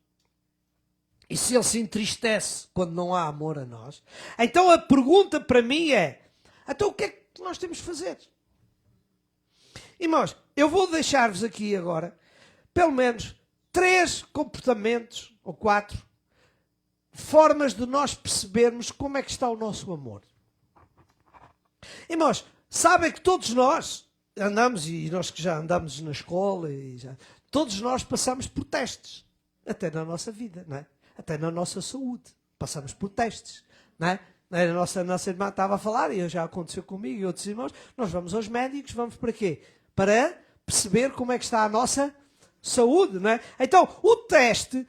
e se Ele se entristece quando não há amor a nós, então a pergunta para mim é, então o que é que nós temos de fazer? Irmãos, eu vou deixar-vos aqui agora, pelo menos, 3 comportamentos, ou 4, formas de nós percebermos como é que está o nosso amor. Irmãos, sabem que todos nós andamos, e nós que já andamos na escola, todos nós passamos por testes, até na nossa vida, não é? Até na nossa saúde, passamos por testes, não é? A nossa irmã estava a falar, e já aconteceu comigo e outros irmãos, nós vamos aos médicos, vamos para quê? Para perceber como é que está a nossa saúde, não é? Então, o teste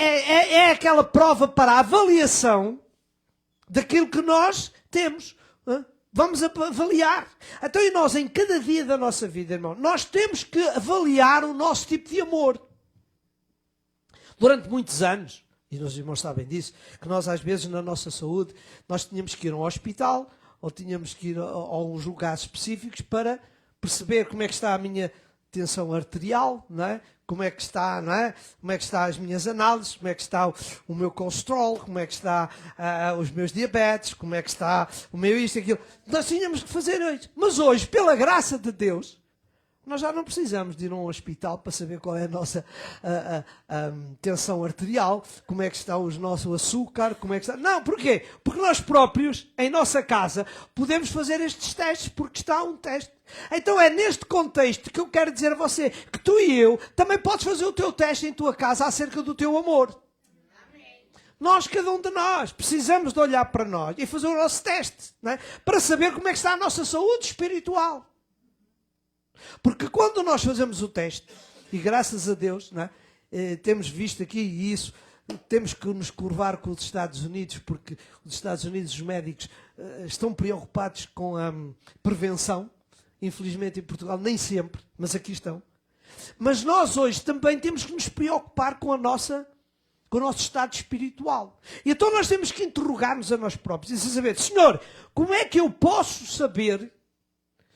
é aquela prova para a avaliação daquilo que nós temos. Vamos avaliar. Então, e nós, em cada dia da nossa vida, irmão, nós temos que avaliar o nosso tipo de amor. Durante muitos anos, e os irmãos sabem disso, que nós, às vezes, na nossa saúde, nós tínhamos que ir a um hospital, ou tínhamos que ir a uns lugares específicos para perceber como é que está a minha tensão arterial, não é? Como é que está, não é? Como é que está as minhas análises, como é que está o meu colesterol, como é que está os meus diabetes, como é que está o meu isto e aquilo. Nós tínhamos que fazer isso. Mas hoje, pela graça de Deus, nós já não precisamos de ir a um hospital para saber qual é a nossa tensão arterial, como é que está o nosso açúcar, como é que está... Não, porquê? Porque nós próprios, em nossa casa, podemos fazer estes testes, porque está um teste. Então é neste contexto que eu quero dizer a você que tu e eu também podes fazer o teu teste em tua casa acerca do teu amor. Nós, cada um de nós, precisamos de olhar para nós e fazer o nosso teste, não é? Para saber como é que está a nossa saúde espiritual. Porque quando nós fazemos o teste, e graças a Deus, não é? Temos visto aqui isso, temos que nos curvar com os Estados Unidos, porque os Estados Unidos, os médicos, estão preocupados com a prevenção. Infelizmente em Portugal nem sempre, mas aqui estão. Mas nós hoje também temos que nos preocupar com o nosso estado espiritual. E então nós temos que interrogar-nos a nós próprios e saber, Senhor, como é que eu posso saber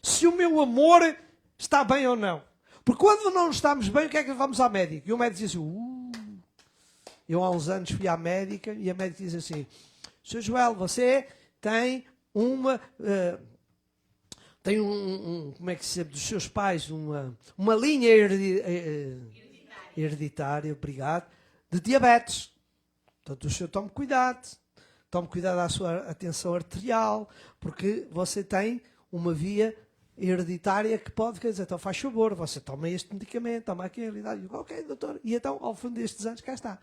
se o meu amor está bem ou não? Porque quando não estamos bem, o que é que vamos ao médico? E o médico diz assim, eu há uns anos fui à médica e a médica diz assim, Sr. Joel, você tem uma... como é que se chama, dos seus pais, uma linha hereditária, obrigado, de diabetes. Portanto, o senhor tome cuidado da sua atenção arterial, porque você tem uma via hereditária que pode, quer dizer, então faz favor, você toma este medicamento, toma aquele, e digo, ok, doutor, e então, ao fim destes anos, cá está.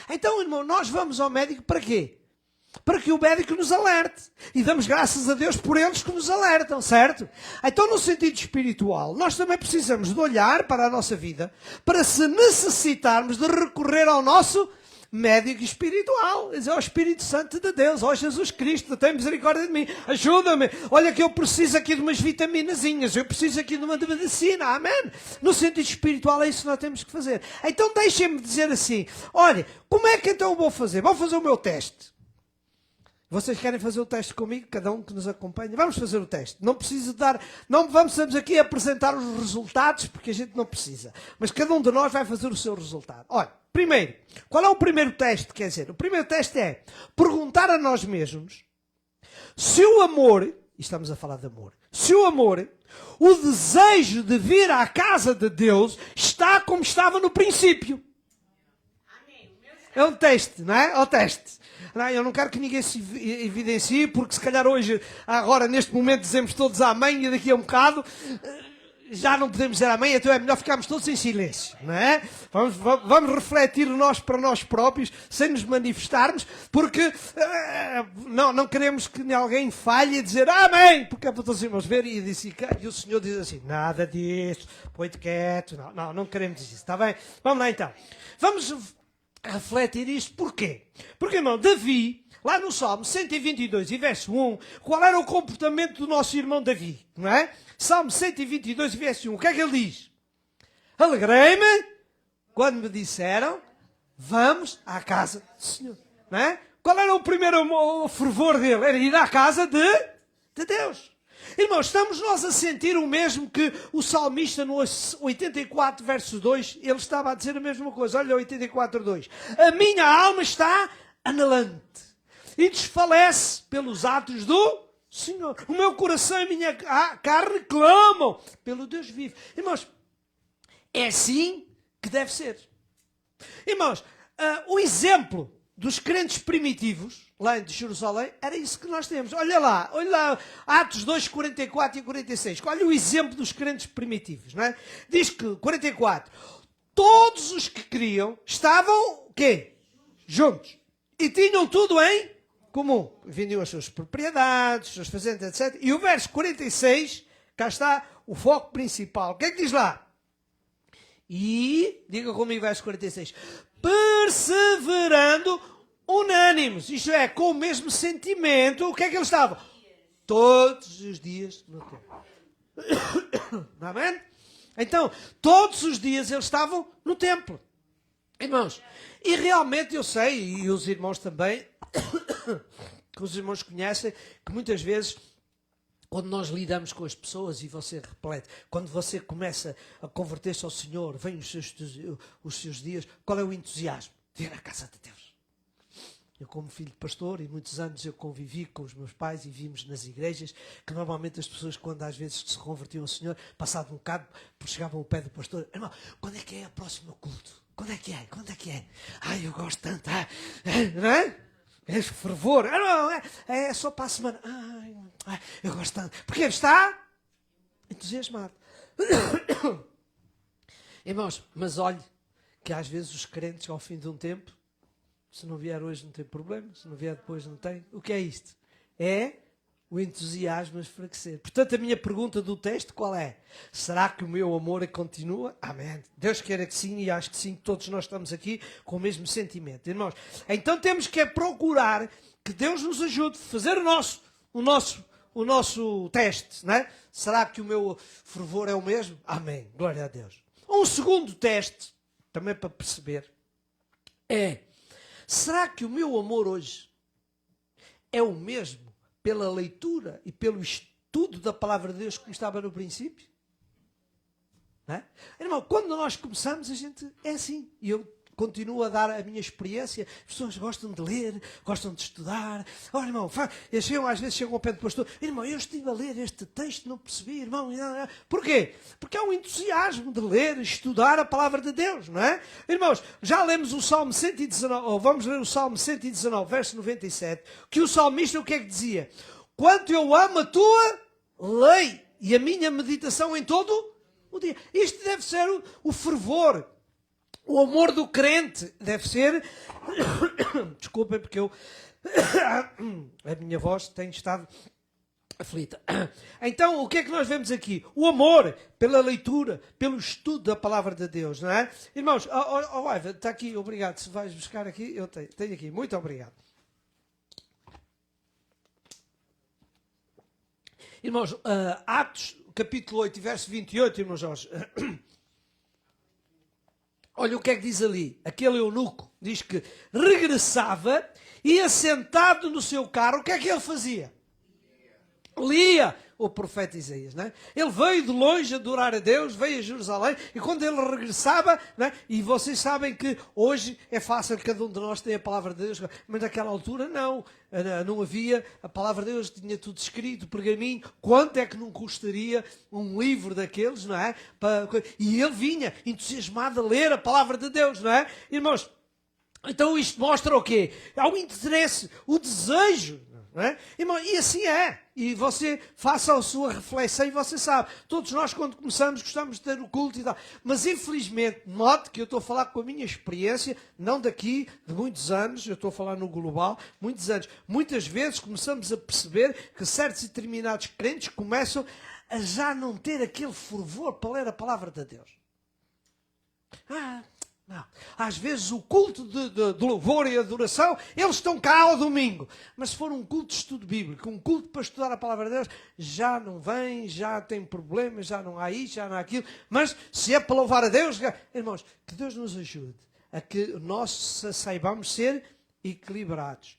Então, irmão, nós vamos ao médico para quê? Para que o médico nos alerte. E damos graças a Deus por eles que nos alertam, certo? Então, no sentido espiritual, nós também precisamos de olhar para a nossa vida para, se necessitarmos, de recorrer ao nosso médico espiritual. Dizer, ao Espírito Santo de Deus, ó Jesus Cristo, tem misericórdia de mim, ajuda-me. Olha que eu preciso aqui de umas vitaminazinhas, eu preciso aqui de uma medicina, amém? No sentido espiritual é isso que nós temos que fazer. Então, deixem-me dizer assim, olha, como é que então eu vou fazer? Vou fazer o meu teste. Vocês querem fazer o teste comigo? Cada um que nos acompanha. Vamos fazer o teste. Não preciso dar... Não vamos aqui apresentar os resultados, porque a gente não precisa. Mas cada um de nós vai fazer o seu resultado. Olha, primeiro, qual é o primeiro teste? Quer dizer, o primeiro teste é perguntar a nós mesmos se o amor, e estamos a falar de amor, se o amor, o desejo de vir à casa de Deus, está como estava no princípio. É um teste, não é? É um teste. Não, eu não quero que ninguém se evidencie, porque se calhar hoje, agora, neste momento, dizemos todos amém e daqui a um bocado já não podemos dizer amém, então é melhor ficarmos todos em silêncio, não é? Vamos refletir nós para nós próprios, sem nos manifestarmos, porque não queremos que alguém falhe a dizer amém, porque é para todos os irmãos ver e o Senhor diz assim, nada disso, põe-te quieto, não queremos isso, está bem? Vamos lá então. Vamos refletir isto, porquê? Porque, irmão, Davi, lá no Salmo 122 e verso 1, qual era o comportamento do nosso irmão Davi, não é? Salmo 122 e verso 1, o que é que ele diz? Alegrei-me quando me disseram, vamos à casa do Senhor, não é? Qual era o primeiro fervor dele? Era ir à casa de Deus. Irmãos, estamos nós a sentir o mesmo que o salmista no 84, verso 2, ele estava a dizer a mesma coisa. Olha, 84, 2. A minha alma está anelante e desfalece pelos atos do Senhor. O meu coração e a minha carne clamam pelo Deus vivo. Irmãos, é assim que deve ser. Irmãos, o exemplo dos crentes primitivos, lá em Jerusalém, era isso que nós temos. Olha lá, Atos 2, 44 e 46. Olha o exemplo dos crentes primitivos, não é? Diz que, 44, todos os que criam estavam, o quê? Juntos. E tinham tudo em comum. Vendiam as suas propriedades, as suas fazendas, etc. E o verso 46, cá está o foco principal. O que é que diz lá? E, diga comigo, verso 46, perseverando unânimes, isto é, com o mesmo sentimento, o que é que eles estavam? Todos os dias no templo. Amém? Então, todos os dias eles estavam no templo. Irmãos, e realmente eu sei, e os irmãos também, que os irmãos conhecem, que muitas vezes, quando nós lidamos com as pessoas e você reflete, quando você começa a converter-se ao Senhor, vêm os seus dias, qual é o entusiasmo? De ir à casa de Deus. Eu, como filho de pastor, e muitos anos eu convivi com os meus pais e vimos nas igrejas que normalmente as pessoas, quando às vezes se convertiam ao Senhor, passado um bocado, chegavam ao pé do pastor, irmão, quando é que é a próxima culto? Quando é que é? Quando é que é? Ai, eu gosto tanto, não é? É fervor. Não, é só para a semana. Ai, eu gosto tanto. Porque ele está entusiasmado. Irmãos, mas olhe que às vezes os crentes, ao fim de um tempo, Se não vier hoje não tem problema, se não vier depois não tem. O que é isto? É o entusiasmo a esfraquecer. Portanto, a minha pergunta do texto qual é? Será que o meu amor continua? Amém. Deus queira que sim, e acho que sim, todos nós estamos aqui com o mesmo sentimento. Irmãos, então temos que procurar que Deus nos ajude a fazer o nosso teste, não é? Será que o meu fervor é o mesmo? Amém. Glória a Deus. Um segundo teste, também para perceber, é: será que o meu amor hoje é o mesmo pela leitura e pelo estudo da palavra de Deus como estava no princípio? Não é? Irmão, quando nós começamos, a gente é assim. E eu continuo a dar a minha experiência. As pessoas gostam de ler, gostam de estudar. Olha, irmão, às vezes chegam ao pé do pastor: irmão, eu estive a ler este texto, não percebi, irmão. Porquê? Porque há um entusiasmo de ler, estudar a palavra de Deus, não é? Irmãos, já lemos o Salmo 119, ou vamos ler o Salmo 119, verso 97, que o salmista o que é que dizia? Quanto eu amo a tua lei e a minha meditação em todo o dia. Isto deve ser o fervor. O amor do crente deve ser... Desculpem, porque a minha voz tem estado aflita. Então, o que é que nós vemos aqui? O amor pela leitura, pelo estudo da palavra de Deus, não é? Irmãos, Eva, está aqui, obrigado. Se vais buscar aqui, eu tenho aqui. Muito obrigado. Irmãos, Atos, capítulo 8, verso 28, irmãos Jorge... Olha o que é que diz ali. Aquele eunuco diz que regressava e, assentado no seu carro, o que é que ele fazia? Lia o profeta Isaías, não é? Ele veio de longe adorar a Deus, veio a Jerusalém, e quando ele regressava, não é? E vocês sabem que hoje é fácil, cada um de nós tem a palavra de Deus, mas naquela altura não havia, a palavra de Deus tinha tudo escrito, pergaminho. Quanto é que não custaria um livro daqueles, não é? E ele vinha entusiasmado a ler a palavra de Deus, não é? Irmãos, então isto mostra o quê? Há o interesse, o desejo, não é? Irmão, e assim é. E você faça a sua reflexão e você sabe, todos nós quando começamos gostamos de ter o culto e tal. Mas infelizmente, note que eu estou a falar com a minha experiência, não daqui, de muitos anos, eu estou a falar no global, muitos anos. Muitas vezes começamos a perceber que certos e determinados crentes começam a já não ter aquele fervor para ler a palavra de Deus. Não. Às vezes o culto de louvor e adoração, eles estão cá ao domingo. Mas se for um culto de estudo bíblico, um culto para estudar a palavra de Deus, já não vem, já tem problemas, já não há isto, já não há aquilo. Mas se é para louvar a Deus, irmãos, que Deus nos ajude a que nós saibamos ser equilibrados.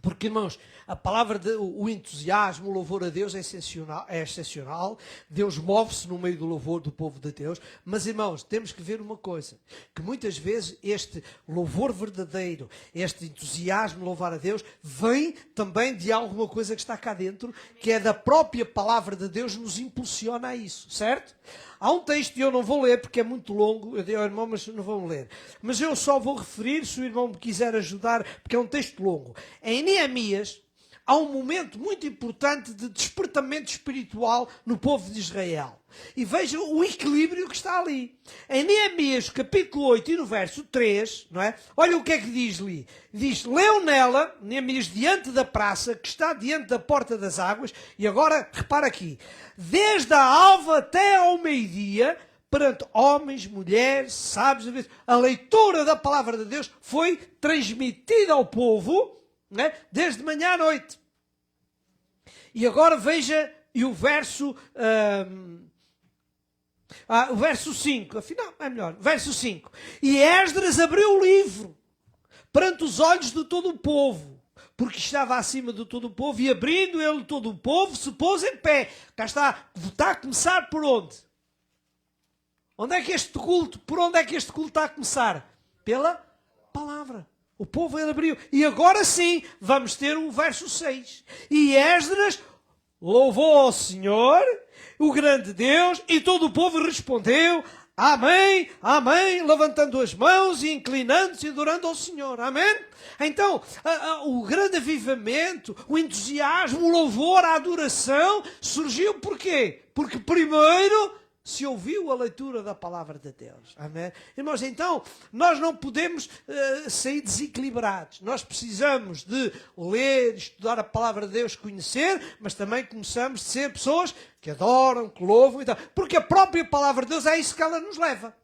Porque, irmãos, a palavra, o entusiasmo, o louvor a Deus é excepcional. Deus move-se no meio do louvor do povo de Deus. Mas, irmãos, temos que ver uma coisa. Que muitas vezes este louvor verdadeiro, este entusiasmo, louvar a Deus, vem também de alguma coisa que está cá dentro, que é da própria palavra de Deus, nos impulsiona a isso, certo? Há um texto, e eu não vou ler porque é muito longo, eu digo ao irmão, mas não vou ler. Mas eu só vou referir, se o irmão me quiser ajudar, porque é um texto longo. Em Neemias, há um momento muito importante de despertamento espiritual no povo de Israel. E vejam o equilíbrio que está ali. Em Neemias, capítulo 8 e no verso 3, não é? Olha o que é que diz ali. Diz, leu nela, Neemias, diante da praça, que está diante da porta das águas, e agora, repara aqui, desde a alva até ao meio-dia, perante homens, mulheres, sábios, a leitura da palavra de Deus foi transmitida ao povo, não é? Desde manhã à noite. E agora veja e o verso... o verso 5, afinal é melhor, verso 5. E Esdras abriu o livro perante os olhos de todo o povo, porque estava acima de todo o povo, e abrindo ele todo o povo, se pôs em pé. Cá está a começar por onde? Onde é que este culto, por onde é que este culto está a começar? Pela palavra. O povo ele abriu. E agora sim, vamos ter o verso 6. E Esdras louvou ao Senhor, o grande Deus, e todo o povo respondeu, amém, amém, levantando as mãos e inclinando-se e adorando ao Senhor. Amém? Então, o grande avivamento, o entusiasmo, o louvor, a adoração, surgiu por quê? Porque primeiro se ouviu a leitura da palavra de Deus. Amém? Irmãos, então, nós não podemos sair desequilibrados. Nós precisamos de ler, estudar a palavra de Deus, conhecer, mas também começamos a ser pessoas que adoram, que louvam e tal. Porque a própria palavra de Deus é isso que ela nos leva.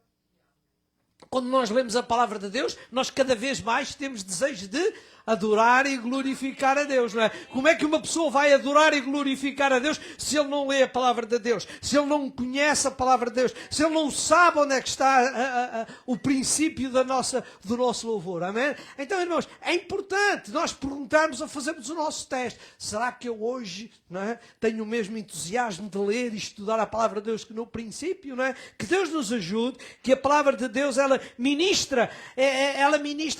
Quando nós lemos a palavra de Deus, nós cada vez mais temos desejo de adorar e glorificar a Deus, não é? Como é que uma pessoa vai adorar e glorificar a Deus se ele não lê a palavra de Deus, se ele não conhece a palavra de Deus, se ele não sabe onde é que está o princípio do nosso louvor, amém? Então, irmãos, é importante nós perguntarmos ou fazermos o nosso teste. Será que eu hoje, não é, tenho o mesmo entusiasmo de ler e estudar a palavra de Deus que no princípio, não é? Que Deus nos ajude, que a palavra de Deus, ela ministra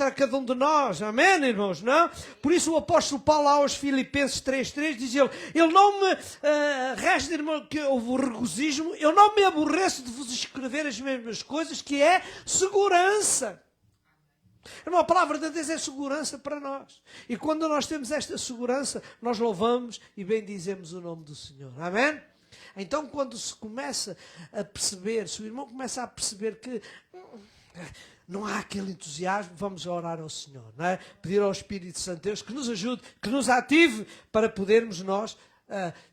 a cada um de nós, amém, irmãos? Não? Por isso o apóstolo Paulo aos Filipenses 3:3 diz ele não me resta, irmão, que eu regozijo, eu não me aborreço de vos escrever as mesmas coisas, que é segurança. Irmão, a palavra de Deus é segurança para nós. E quando nós temos esta segurança, nós louvamos e bendizemos o nome do Senhor. Amém? Então, quando se começa a perceber, se o irmão começa a perceber que não há aquele entusiasmo, vamos orar ao Senhor, não é? Pedir ao Espírito Santo de Deus que nos ajude, que nos ative para podermos nós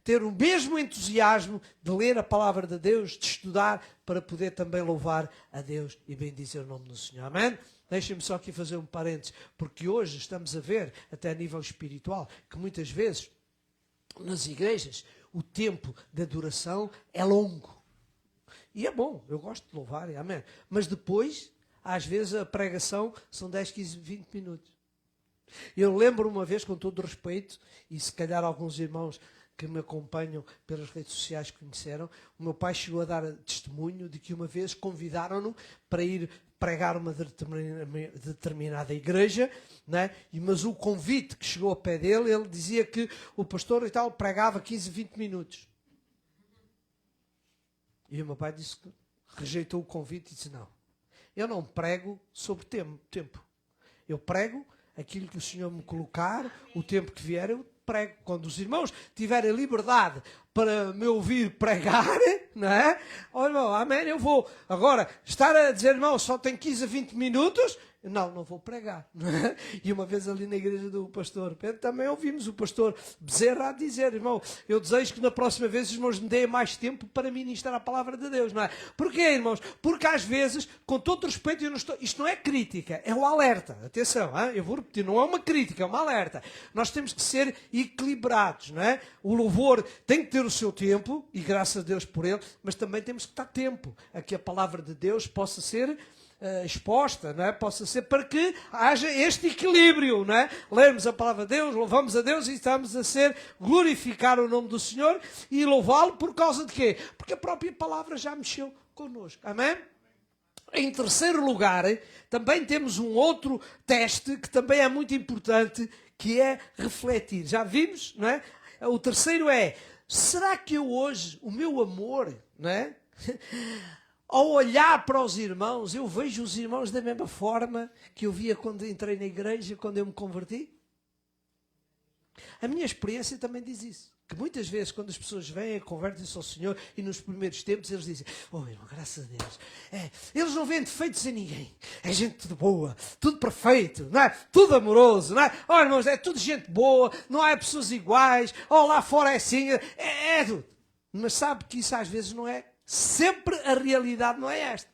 ter o mesmo entusiasmo de ler a palavra de Deus, de estudar, para poder também louvar a Deus e bendizer o nome do Senhor. Amém? Deixem-me só aqui fazer um parênteses, porque hoje estamos a ver, até a nível espiritual, que muitas vezes nas igrejas o tempo de adoração é longo. E é bom, eu gosto de louvar, amém. Mas depois, às vezes, a pregação são 10, 15, 20 minutos. Eu lembro uma vez, com todo o respeito, e se calhar alguns irmãos que me acompanham pelas redes sociais conheceram, o meu pai chegou a dar testemunho de que uma vez convidaram-no para ir pregar uma determinada igreja, né? Mas o convite que chegou ao pé dele, ele dizia que o pastor e tal pregava 15, 20 minutos. E o meu pai disse que rejeitou o convite e disse: não, eu não prego sobre tempo. Eu prego aquilo que o Senhor me colocar, o tempo que vier, eu prego. Quando os irmãos tiverem liberdade para me ouvir pregar, não é? Olha, irmão, amém, eu vou. Agora, estar a dizer, irmão, só tem 15 a 20 minutos, não vou pregar. Não é? E uma vez ali na igreja do pastor Pedro, também ouvimos o pastor Bezerra a dizer: irmão, eu desejo que na próxima vez os irmãos me deem mais tempo para ministrar a palavra de Deus, não é? Porquê, irmãos? Porque às vezes, com todo respeito, isto não é crítica, é um alerta. Atenção, hein? Eu vou repetir, não é uma crítica, é um alerta. Nós temos que ser equilibrados, não é? O louvor tem que ter o seu tempo, e graças a Deus por ele, mas também temos que dar tempo a que a palavra de Deus possa ser exposta, não é? Possa ser, para que haja este equilíbrio, não é? Lermos a palavra de Deus, louvamos a Deus e estamos a glorificar o nome do Senhor e louvá-lo por causa de quê? Porque a própria palavra já mexeu connosco. Amém? Em terceiro lugar, também temos um outro teste que também é muito importante, que é refletir. Já vimos, não é? O terceiro é: será que eu hoje, o meu amor, não é? Ao olhar para os irmãos, eu vejo os irmãos da mesma forma que eu via quando entrei na igreja, quando eu me converti? A minha experiência também diz isso. Que muitas vezes, quando as pessoas vêm, convertem-se ao Senhor, e nos primeiros tempos eles dizem: oh, irmão, graças a Deus. Eles não veem defeitos em ninguém. É gente tudo boa, tudo perfeito, não é? Tudo amoroso, não é? Oh, irmãos, é tudo gente boa, não há pessoas iguais. Oh, lá fora é assim, é tudo. Mas sabe que isso às vezes não é. Sempre a realidade não é esta,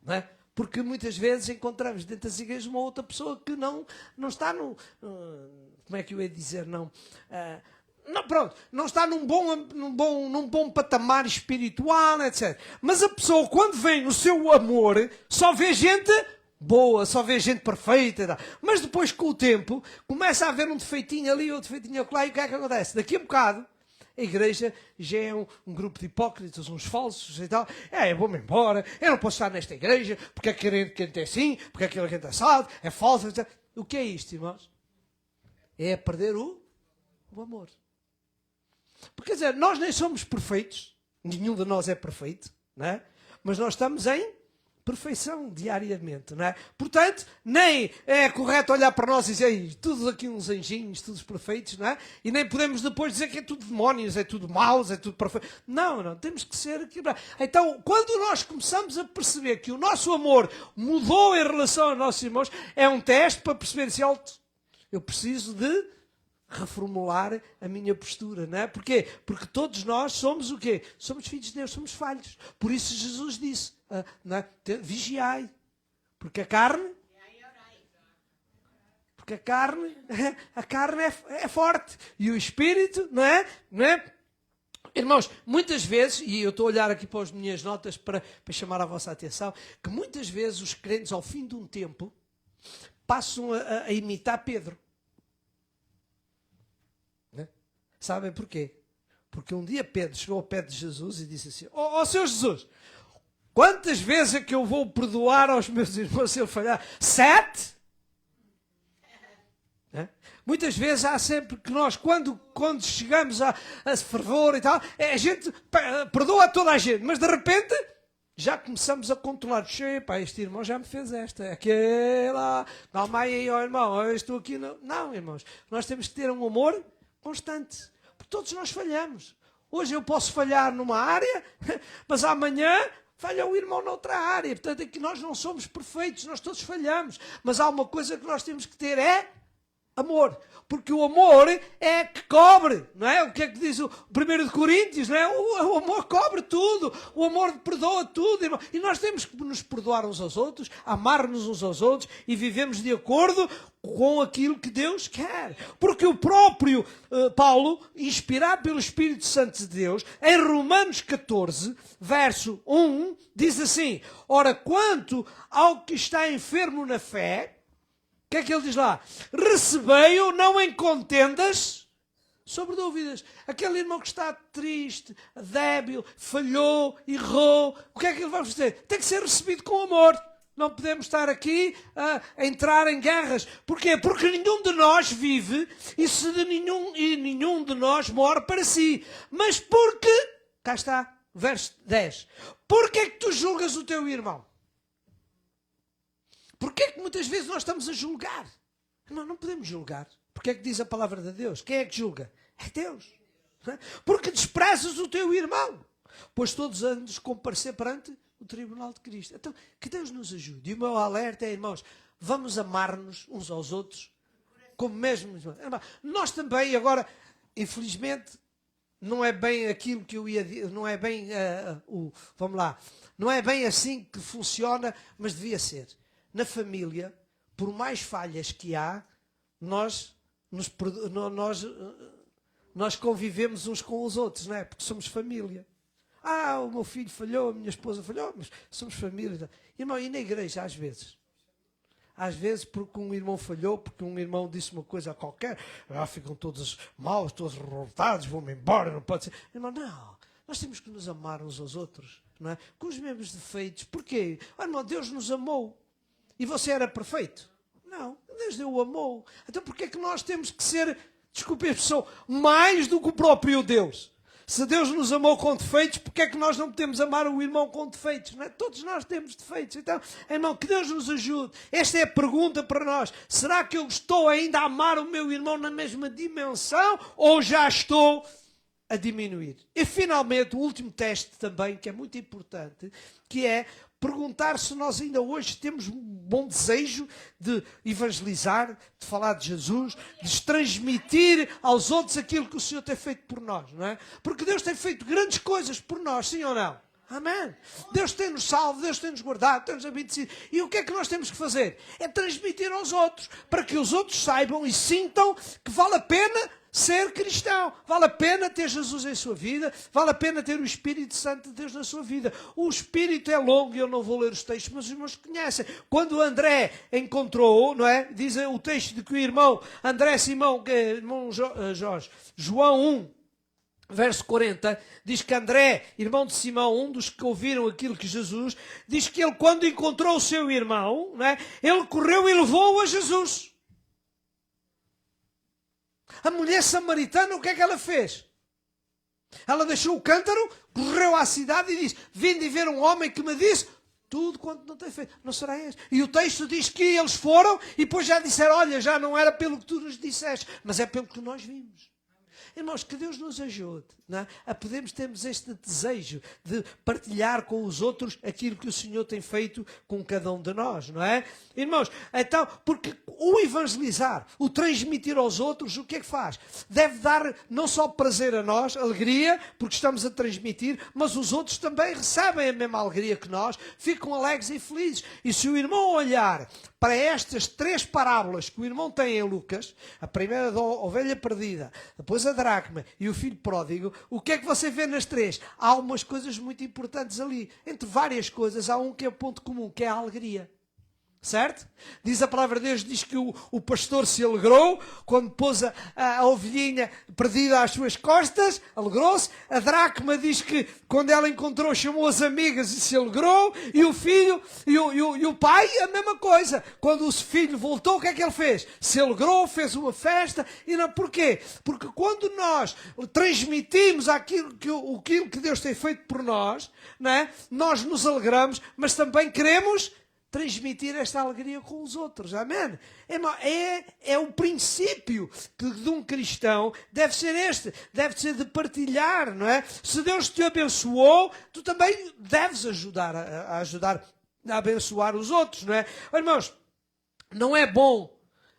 não é? Porque muitas vezes encontramos dentro das igrejas uma outra pessoa que não está no... como é que eu ia dizer? Não, pronto, não está num bom patamar espiritual, etc. Mas a pessoa, quando vem no seu amor, só vê gente boa, só vê gente perfeita. Mas depois, com o tempo, começa a haver um defeitinho ali, outro defeitinho acolá, e o que é que acontece? Daqui a bocado, a igreja já é um grupo de hipócritas, uns falsos e tal. Eu vou-me embora, eu não posso estar nesta igreja, porque aquele crente é assim, porque aquele crente é assado, é falso, etc. O que é isto, irmãos? É perder o amor. Porque, quer dizer, nós nem somos perfeitos, nenhum de nós é perfeito, não é? Mas nós estamos em perfeição diariamente, não é? Portanto, nem é correto olhar para nós e dizer, "Ei, tudo aqui uns anjinhos, todos perfeitos", não é? E nem podemos depois dizer que é tudo demónios, é tudo maus, é tudo perfeito. Não, temos que ser equilibrados. Então, quando nós começamos a perceber que o nosso amor mudou em relação aos nossos irmãos, é um teste para perceber se eu preciso de reformular a minha postura, não é? Porquê? Porque todos nós somos o quê? Somos filhos de Deus, somos falhos. Por isso Jesus disse, não é? Vigiai, porque a carne a carne é forte e o espírito, não é? Irmãos, muitas vezes, e eu estou a olhar aqui para as minhas notas para chamar a vossa atenção, que muitas vezes os crentes, ao fim de um tempo, passam a imitar Pedro. Né? Sabem porquê? Porque um dia Pedro chegou ao pé de Jesus e disse assim, ó Senhor Jesus, quantas vezes é que eu vou perdoar aos meus irmãos se eu falhar? 7? Muitas vezes há sempre que nós, quando chegamos a fervor e tal, a gente perdoa toda a gente, mas de repente já começamos a controlar. Pá, este irmão já me fez esta, aquela, calma aí, ó irmão, eu estou aqui. Não, irmãos, nós temos que ter um amor constante, porque todos nós falhamos. Hoje eu posso falhar numa área, mas amanhã falha o irmão noutra área. Portanto, aqui nós não somos perfeitos, nós todos falhamos, mas há uma coisa que nós temos que ter, é amor, porque o amor é que cobre, não é? O que é que diz o 1 de Coríntios, não é? O amor cobre tudo, o amor perdoa tudo, irmão. E nós temos que nos perdoar uns aos outros, amar-nos uns aos outros e vivemos de acordo com aquilo que Deus quer. Porque o próprio Paulo, inspirado pelo Espírito Santo de Deus, em Romanos 14, verso 1, diz assim, ora, quanto ao que está enfermo na fé, o que é que ele diz lá? Recebei-o não em contendas sobre dúvidas. Aquele irmão que está triste, débil, falhou, errou, o que é que ele vai fazer? Tem que ser recebido com amor. Não podemos estar aqui a entrar em guerras. Porquê? Porque nenhum de nós vive e nenhum de nós morre para si. Mas porque, cá está, verso 10. Porque é que tu julgas o teu irmão? Porquê é que muitas vezes nós estamos a julgar? Não podemos julgar. Porque é que diz a palavra de Deus? Quem é que julga? É Deus. Porque desprezas o teu irmão. Pois todos andas de comparecer perante o tribunal de Cristo. Então, que Deus nos ajude. E o meu alerta é, irmãos, vamos amar-nos uns aos outros como mesmo. Nós também, agora, infelizmente, não é bem aquilo que eu ia dizer, não é bem, vamos lá, não é bem assim que funciona, mas devia ser. Na família, por mais falhas que há, nós convivemos uns com os outros, não é? Porque somos família. O meu filho falhou, a minha esposa falhou, mas somos família. Irmão, e na igreja, às vezes porque um irmão falhou, porque um irmão disse uma coisa qualquer, ficam todos maus, todos revoltados, vão-me embora, não pode ser. Irmão, não. Nós temos que nos amar uns aos outros, não é? Com os mesmos defeitos. Porquê? Irmão, Deus nos amou. E você era perfeito? Não, Deus o amou. Então porquê é que nós temos que ser, desculpe a expressão, mais do que o próprio Deus? Se Deus nos amou com defeitos, porquê é que nós não podemos amar o irmão com defeitos? Não é? Todos nós temos defeitos. Então, irmão, que Deus nos ajude. Esta é a pergunta para nós. Será que eu estou ainda a amar o meu irmão na mesma dimensão ou já estou a diminuir? E finalmente, o último teste também, que é muito importante, que é perguntar se nós ainda hoje temos um bom desejo de evangelizar, de falar de Jesus, de transmitir aos outros aquilo que o Senhor tem feito por nós, não é? Porque Deus tem feito grandes coisas por nós, sim ou não? Amém? Deus tem-nos salvo, Deus tem-nos guardado, tem-nos abastecido. E o que é que nós temos que fazer? É transmitir aos outros, para que os outros saibam e sintam que vale a pena ser cristão. Vale a pena ter Jesus em sua vida, vale a pena ter o Espírito Santo de Deus na sua vida. O Espírito é longo e eu não vou ler os textos, mas os irmãos conhecem. Quando André encontrou, não é? Diz o texto de que o irmão André Simão, irmão João 1, verso 40, diz que André, irmão de Simão, um dos que ouviram aquilo que Jesus, diz que ele, quando encontrou o seu irmão, não é? Ele correu e levou-o a Jesus. A mulher samaritana, o que é que ela fez? Ela deixou o cântaro, correu à cidade e disse, vinde ver um homem que me disse tudo quanto não tem feito, não será este. E o texto diz que eles foram e depois já disseram, olha, já não era pelo que tu nos disseste, mas é pelo que nós vimos. Irmãos, que Deus nos ajude, não é? A podermos termos este desejo de partilhar com os outros aquilo que o Senhor tem feito com cada um de nós, não é? Irmãos, então, porque o evangelizar, o transmitir aos outros, o que é que faz? Deve dar não só prazer a nós, alegria, porque estamos a transmitir, mas os outros também recebem a mesma alegria que nós, ficam alegres e felizes. E se o irmão olhar para estas 3 parábolas que o irmão tem em Lucas, a primeira da ovelha perdida, depois a dracma e o filho pródigo, o que é que você vê nas 3? Há umas coisas muito importantes ali. Entre várias coisas, há um que é o ponto comum, que é a alegria. Certo? Diz a palavra de Deus, diz que o pastor se alegrou quando pôs a ovelhinha perdida às suas costas, alegrou-se. A dracma diz que quando ela encontrou, chamou as amigas e se alegrou. E o filho e o pai, a mesma coisa. Quando o filho voltou, o que é que ele fez? Se alegrou, fez uma festa. E não, porquê? Porque quando nós transmitimos aquilo que Deus tem feito por nós, não é? Nós nos alegramos, mas também queremos transmitir esta alegria com os outros, amém? É o princípio de um cristão, deve ser este, deve ser de partilhar, não é? Se Deus te abençoou, tu também deves ajudar a abençoar os outros, não é? Irmãos, não é bom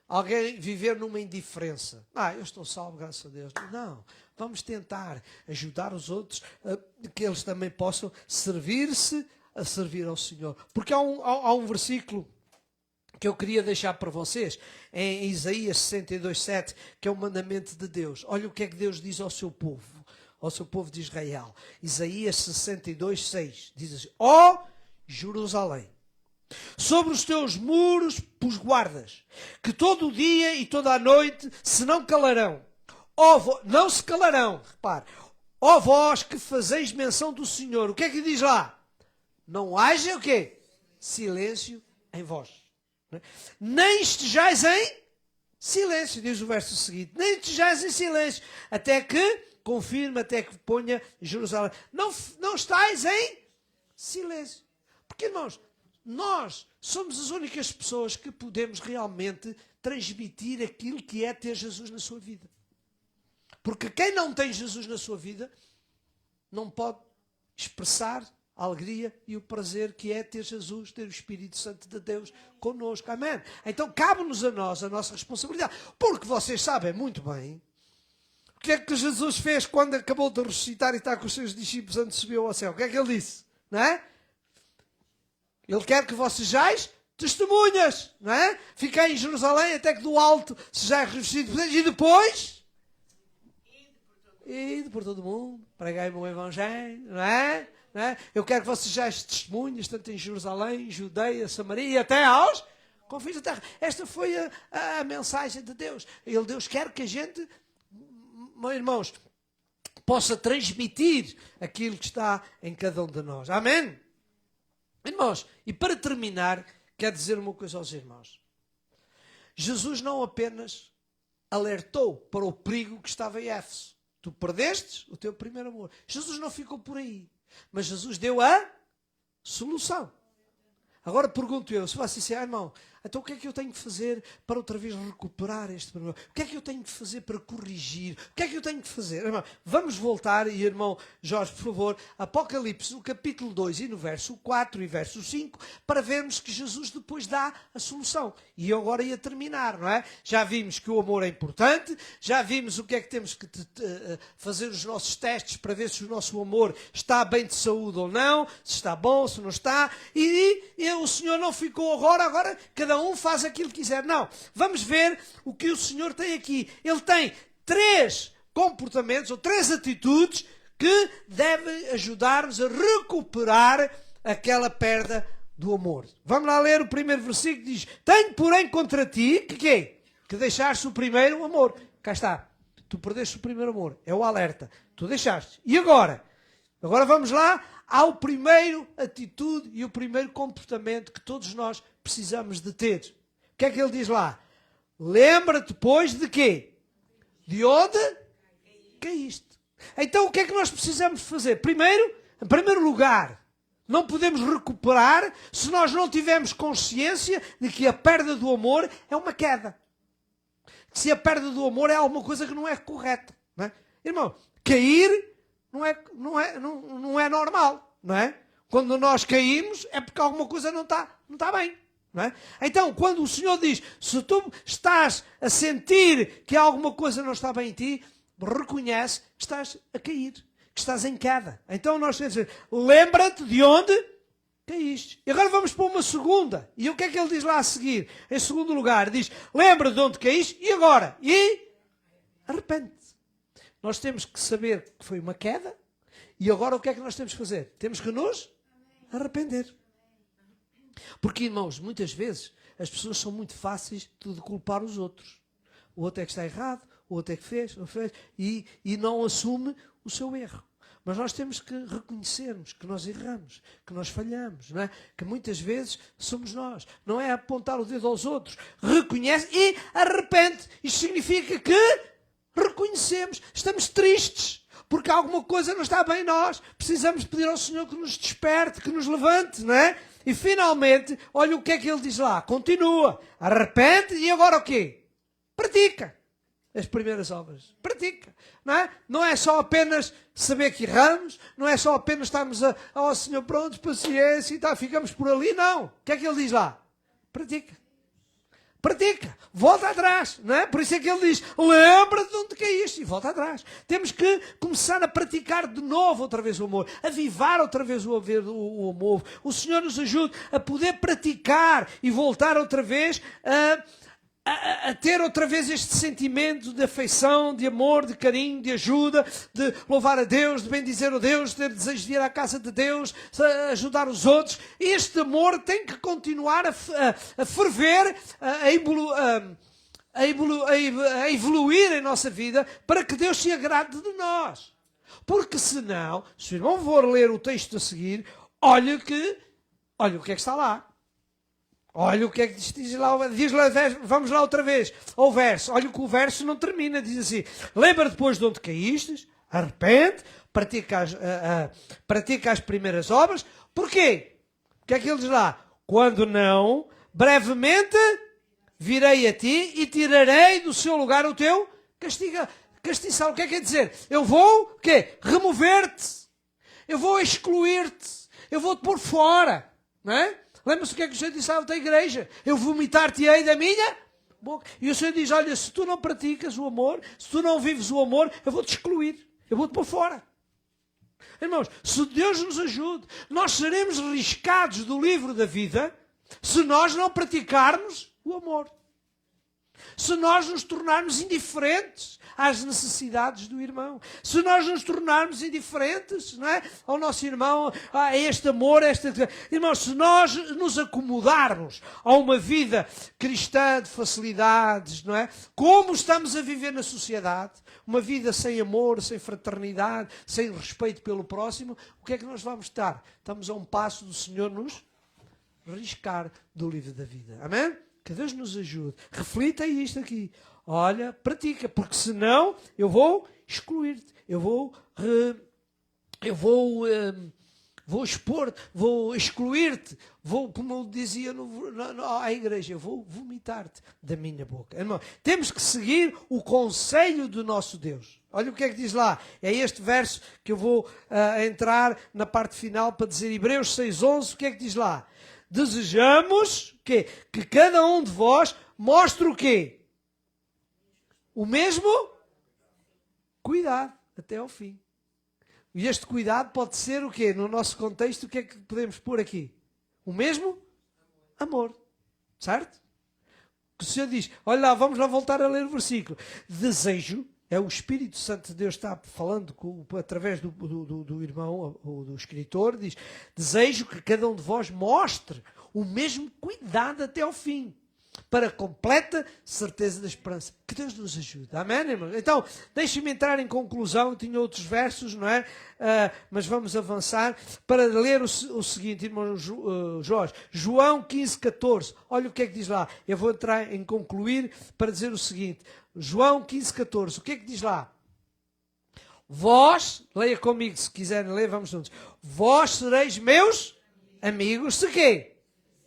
alguém viver numa indiferença. Eu estou salvo, graças a Deus. Não, vamos tentar ajudar os outros, que eles também possam a servir ao Senhor. Porque há um versículo que eu queria deixar para vocês, em Isaías 62:7, que é o mandamento de Deus. Olha o que é que Deus diz ao seu povo de Israel. Isaías 62:6 diz assim: ó Jerusalém, sobre os teus muros pus guardas, que todo o dia e toda a noite se não calarão. Não se calarão, repare. Ó vós que fazeis menção do Senhor. O que é que diz lá? Não haja o quê? Silêncio em vós. Nem estejais em silêncio, diz o verso seguinte. Nem estejais em silêncio, até que confirme, até que ponha Jerusalém. Não estais em silêncio. Porque, irmãos, nós somos as únicas pessoas que podemos realmente transmitir aquilo que é ter Jesus na sua vida. Porque quem não tem Jesus na sua vida não pode expressar a alegria e o prazer que é ter Jesus, ter o Espírito Santo de Deus connosco. Amém? Então cabe-nos a nós a nossa responsabilidade. Porque vocês sabem muito bem o que é que Jesus fez quando acabou de ressuscitar e está com os seus discípulos antes de subir ao céu. O que é que ele disse? Não é? Ele quer que vocês sejais testemunhas. Não é? Fiquei em Jerusalém até que do alto sejais revestidos. E depois... ide por todo o mundo. Pregai-me o Evangelho. Não é? Eu quero que vocês sejam testemunhas, tanto em Jerusalém, Judeia, Samaria e até aos confins da terra. Esta foi a mensagem de Deus. Deus quer que a gente, meus irmãos, possa transmitir aquilo que está em cada um de nós. Amém? Irmãos, e para terminar, quero dizer uma coisa aos irmãos. Jesus não apenas alertou para o perigo que estava em Éfeso. Tu perdestes o teu primeiro amor. Jesus não ficou por aí. Mas Jesus deu a solução. Agora pergunto eu, se você disser, irmão, então o que é que eu tenho que fazer para outra vez recuperar este problema? O que é que eu tenho que fazer para corrigir? O que é que eu tenho que fazer? Irmão, vamos voltar, e irmão Jorge, por favor, Apocalipse, no capítulo 2 e no verso 4 e verso 5, para vermos que Jesus depois dá a solução. E eu agora ia terminar, não é? Já vimos que o amor é importante, já vimos o que é que temos que fazer os nossos testes para ver se o nosso amor está bem de saúde ou não, se está bom, se não está, e o Senhor não ficou agora cada um faz aquilo que quiser. Não, vamos ver o que o Senhor tem aqui. Ele tem 3 comportamentos ou 3 atitudes que devem ajudar-nos a recuperar aquela perda do amor. Vamos lá ler o primeiro versículo, diz: tenho porém contra ti, que deixaste o primeiro amor. Cá está, tu perdeste o primeiro amor, é o alerta, tu deixaste. E agora vamos lá ao primeiro atitude e o primeiro comportamento que todos nós precisamos de ter. O que é que ele diz lá? Lembra-te, pois, de quê? De onde caíste. Então, o que é que nós precisamos fazer? Primeiro, em primeiro lugar, não podemos recuperar se nós não tivermos consciência de que a perda do amor é uma queda. Se a perda do amor é alguma coisa que não é correta. Não é? Irmão, cair não é normal. Não é? Quando nós caímos é porque alguma coisa não está bem. Não é? Então, quando o Senhor diz, se tu estás a sentir que alguma coisa não está bem em ti, reconhece que estás a cair, que estás em queda. Então nós temos que dizer, lembra-te de onde caíste. E agora vamos para uma segunda. E o que é que ele diz lá a seguir? Em segundo lugar, diz, lembra de onde caíste e agora? E arrepende-te. Nós temos que saber que foi uma queda e agora o que é que nós temos que fazer? Temos que nos arrepender. Porque, irmãos, muitas vezes as pessoas são muito fáceis de culpar os outros. O outro é que está errado, o outro é que fez, não fez, e não assume o seu erro. Mas nós temos que reconhecermos que nós erramos, que nós falhamos, não é? Que muitas vezes somos nós. Não é apontar o dedo aos outros. Reconhece e arrepende. Isto significa que reconhecemos, estamos tristes, porque alguma coisa não está bem em nós. Precisamos pedir ao Senhor que nos desperte, que nos levante, não é? E finalmente, olha o que é que ele diz lá. Continua. Arrepende e agora o quê? Pratica as primeiras obras. Pratica. Não é? Não é só apenas saber que erramos, não é só apenas estarmos ao Senhor, pronto, paciência e tal, ficamos por ali. Não. O que é que ele diz lá? Pratica. Pratica. Volta atrás. Não é? Por isso é que ele diz, lembra-te de onde caíste e volta atrás. Temos que começar a praticar de novo outra vez o amor. Avivar outra vez o amor. O Senhor nos ajude a poder praticar e voltar outra vez a ter outra vez este sentimento de afeição, de amor, de carinho, de ajuda, de louvar a Deus, de bendizer a Deus, de ter desejo de ir à casa de Deus, ajudar os outros. Este amor tem que continuar a ferver, a evoluir em nossa vida para que Deus se agrade de nós. Porque senão, se o irmão for ler o texto a seguir, olha o que é que está lá. Olha o que é que diz lá, vamos lá outra vez, ao verso. Olha que o verso não termina, diz assim, lembra depois de onde caíste, arrepende, pratica as primeiras obras. Porquê? O que é que ele diz lá? Quando não, brevemente virei a ti e tirarei do seu lugar o teu castiçal. O que é que quer dizer? Eu vou, o quê? Remover-te. Eu vou excluir-te. Eu vou-te pôr fora. Não é? Lembra-se o que é que o Senhor disse à igreja? Eu vomitar-te-ei da minha boca. E o Senhor diz, olha, se tu não praticas o amor, se tu não vives o amor, eu vou-te excluir. Eu vou-te pôr fora. Irmãos, se Deus nos ajude, nós seremos riscados do livro da vida se nós não praticarmos o amor. Se nós nos tornarmos indiferentes às necessidades do irmão. Se nós nos tornarmos indiferentes, não é? Ao nosso irmão, a este amor, Irmãos, se nós nos acomodarmos a uma vida cristã de facilidades, não é? Como estamos a viver na sociedade, uma vida sem amor, sem fraternidade, sem respeito pelo próximo, o que é que nós vamos estar? Estamos a um passo do Senhor nos riscar do livro da vida. Amém? Que Deus nos ajude. Reflita isto aqui. Olha, pratica, porque senão eu vou excluir-te. Eu vou expor-te, vou excluir-te, como eu dizia à igreja, eu vou vomitar-te da minha boca. Irmão, temos que seguir o conselho do nosso Deus. Olha o que é que diz lá. É este verso que eu vou entrar na parte final para dizer Hebreus 6:11. O que é que diz lá? Desejamos que cada um de vós mostre o quê? O mesmo cuidado até ao fim. E este cuidado pode ser o quê? No nosso contexto, o que é que podemos pôr aqui? O mesmo amor. Certo? O Senhor diz, olha lá, vamos lá voltar a ler o versículo. Desejo, é o Espírito Santo de Deus está falando através do irmão, ou do escritor, diz, desejo que cada um de vós mostre o mesmo cuidado até ao fim, para a completa certeza da esperança. Que Deus nos ajude. Amém, irmãos? Então, deixem-me entrar em conclusão. Eu tinha outros versos, não é? Mas vamos avançar para ler o seguinte, irmão Jorge. João 15:14. Olha o que é que diz lá. Eu vou entrar em concluir para dizer o seguinte. João 15:14. O que é que diz lá? Vós, leia comigo se quiserem ler, vamos juntos. Vós sereis meus amigos, se quê?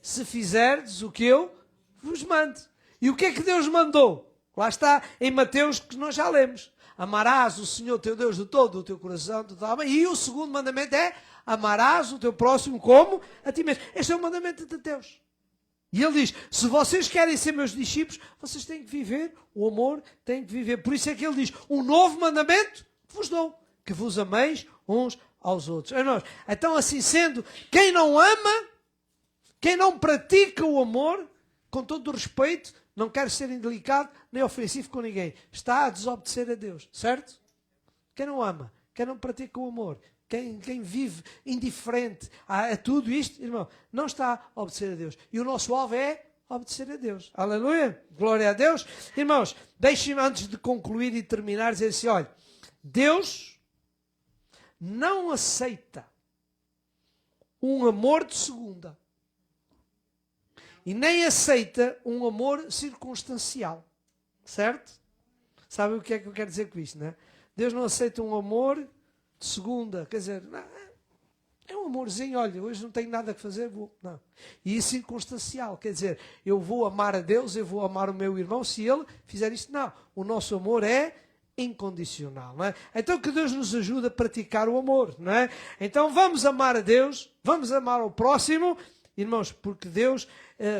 Se fizerdes o que eu vos mando. E o que é que Deus mandou? Lá está, em Mateus, que nós já lemos. Amarás o Senhor teu Deus de todo o teu coração, de toda a alma. E o segundo mandamento é, amarás o teu próximo como a ti mesmo. Este é o mandamento de Deus. E ele diz, se vocês querem ser meus discípulos, vocês têm que viver o amor, têm que viver. Por isso é que ele diz, um novo mandamento vos dou, que vos ameis uns aos outros. Irmãos, então assim sendo, quem não ama, quem não pratica o amor, com todo o respeito, não quer ser indelicado nem ofensivo com ninguém, está a desobedecer a Deus, certo? Quem não ama, quem não pratica o amor, quem vive indiferente a tudo isto, irmão, não está a obedecer a Deus. E o nosso alvo é obedecer a Deus. Aleluia! Glória a Deus. Irmãos, deixem-me antes de concluir e terminar dizer assim, olha, Deus não aceita um amor de segunda. E nem aceita um amor circunstancial. Certo? Sabe o que é que eu quero dizer com isto, não é? Deus não aceita um amor de segunda. Quer dizer, não, é um amorzinho, olha, hoje não tenho nada a fazer, vou. Não. E isso circunstancial. Quer dizer, eu vou amar a Deus, eu vou amar o meu irmão se ele fizer isto. Não. O nosso amor é incondicional, não é? Então que Deus nos ajude a praticar o amor, não é? Então vamos amar a Deus, vamos amar ao próximo, irmãos, porque Deus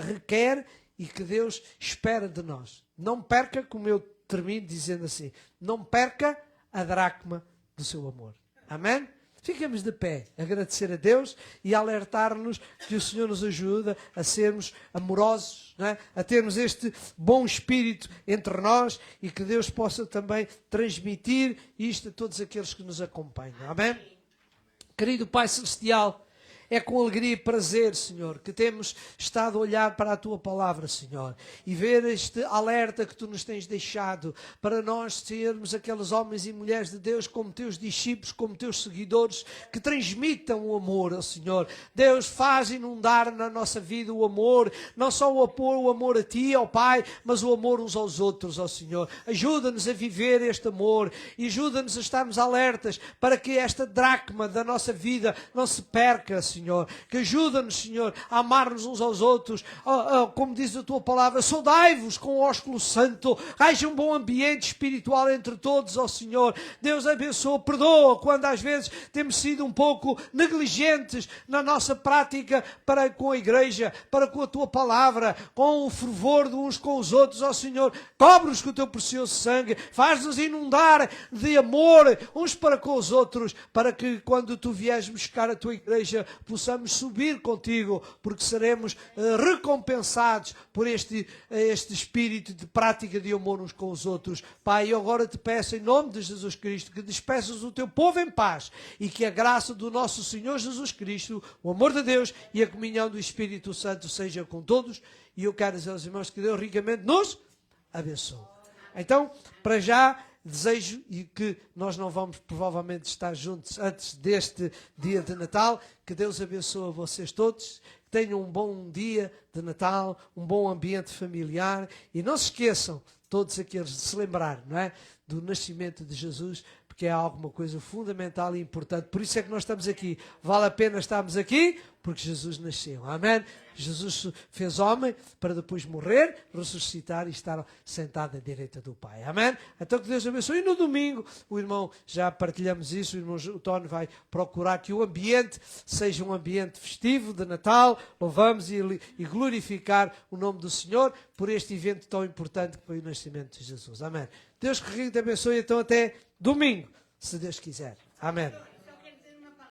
requer e que Deus espera de nós. Não perca, como eu termino dizendo assim, não perca a dracma do seu amor. Amém? Ficamos de pé, agradecer a Deus e alertar-nos que o Senhor nos ajuda a sermos amorosos, não é? A termos este bom espírito entre nós e que Deus possa também transmitir isto a todos aqueles que nos acompanham. Amém? Querido Pai Celestial, é com alegria e prazer, Senhor, que temos estado a olhar para a Tua Palavra, Senhor, e ver este alerta que Tu nos tens deixado para nós sermos aqueles homens e mulheres de Deus como Teus discípulos, como Teus seguidores, que transmitam o amor ao Senhor. Deus, faz inundar na nossa vida o amor, não só o amor a Ti, ao Pai, mas o amor uns aos outros, ao Senhor. Ajuda-nos a viver este amor e ajuda-nos a estarmos alertas para que esta dracma da nossa vida não se perca, Senhor. Que ajuda-nos, Senhor, a amar-nos uns aos outros, como diz a Tua Palavra, saudai-vos com o ósculo santo, haja um bom ambiente espiritual entre todos, ó Senhor. Deus abençoa, perdoa quando às vezes temos sido um pouco negligentes na nossa prática para com a igreja, para com a Tua Palavra, com o fervor de uns com os outros, ó Senhor. Cobre-nos com o Teu precioso sangue, faz-nos inundar de amor uns para com os outros, para que quando Tu vieres buscar a Tua igreja, possamos subir contigo, porque seremos recompensados por este espírito de prática de amor uns com os outros. Pai, eu agora te peço em nome de Jesus Cristo que despeças o teu povo em paz e que a graça do nosso Senhor Jesus Cristo, o amor de Deus e a comunhão do Espírito Santo seja com todos. E eu quero dizer aos irmãos que Deus ricamente nos abençoe. Então, para já, desejo e que nós não vamos provavelmente estar juntos antes deste dia de Natal. Que Deus abençoe a vocês todos. Que tenham um bom dia de Natal, um bom ambiente familiar. E não se esqueçam, todos aqueles, de se lembrar, não é, do nascimento de Jesus, porque é alguma coisa fundamental e importante. Por isso é que nós estamos aqui. Vale a pena estarmos aqui, porque Jesus nasceu. Amém? Jesus fez homem para depois morrer, ressuscitar e estar sentado à direita do Pai. Amém? Então que Deus abençoe. E no domingo, o irmão, já partilhamos isso, o irmão Tony vai procurar que o ambiente seja um ambiente festivo de Natal. Louvamos e glorificar o nome do Senhor por este evento tão importante que foi o nascimento de Jesus. Amém? Deus que te abençoe. Então até domingo, se Deus quiser. Amém.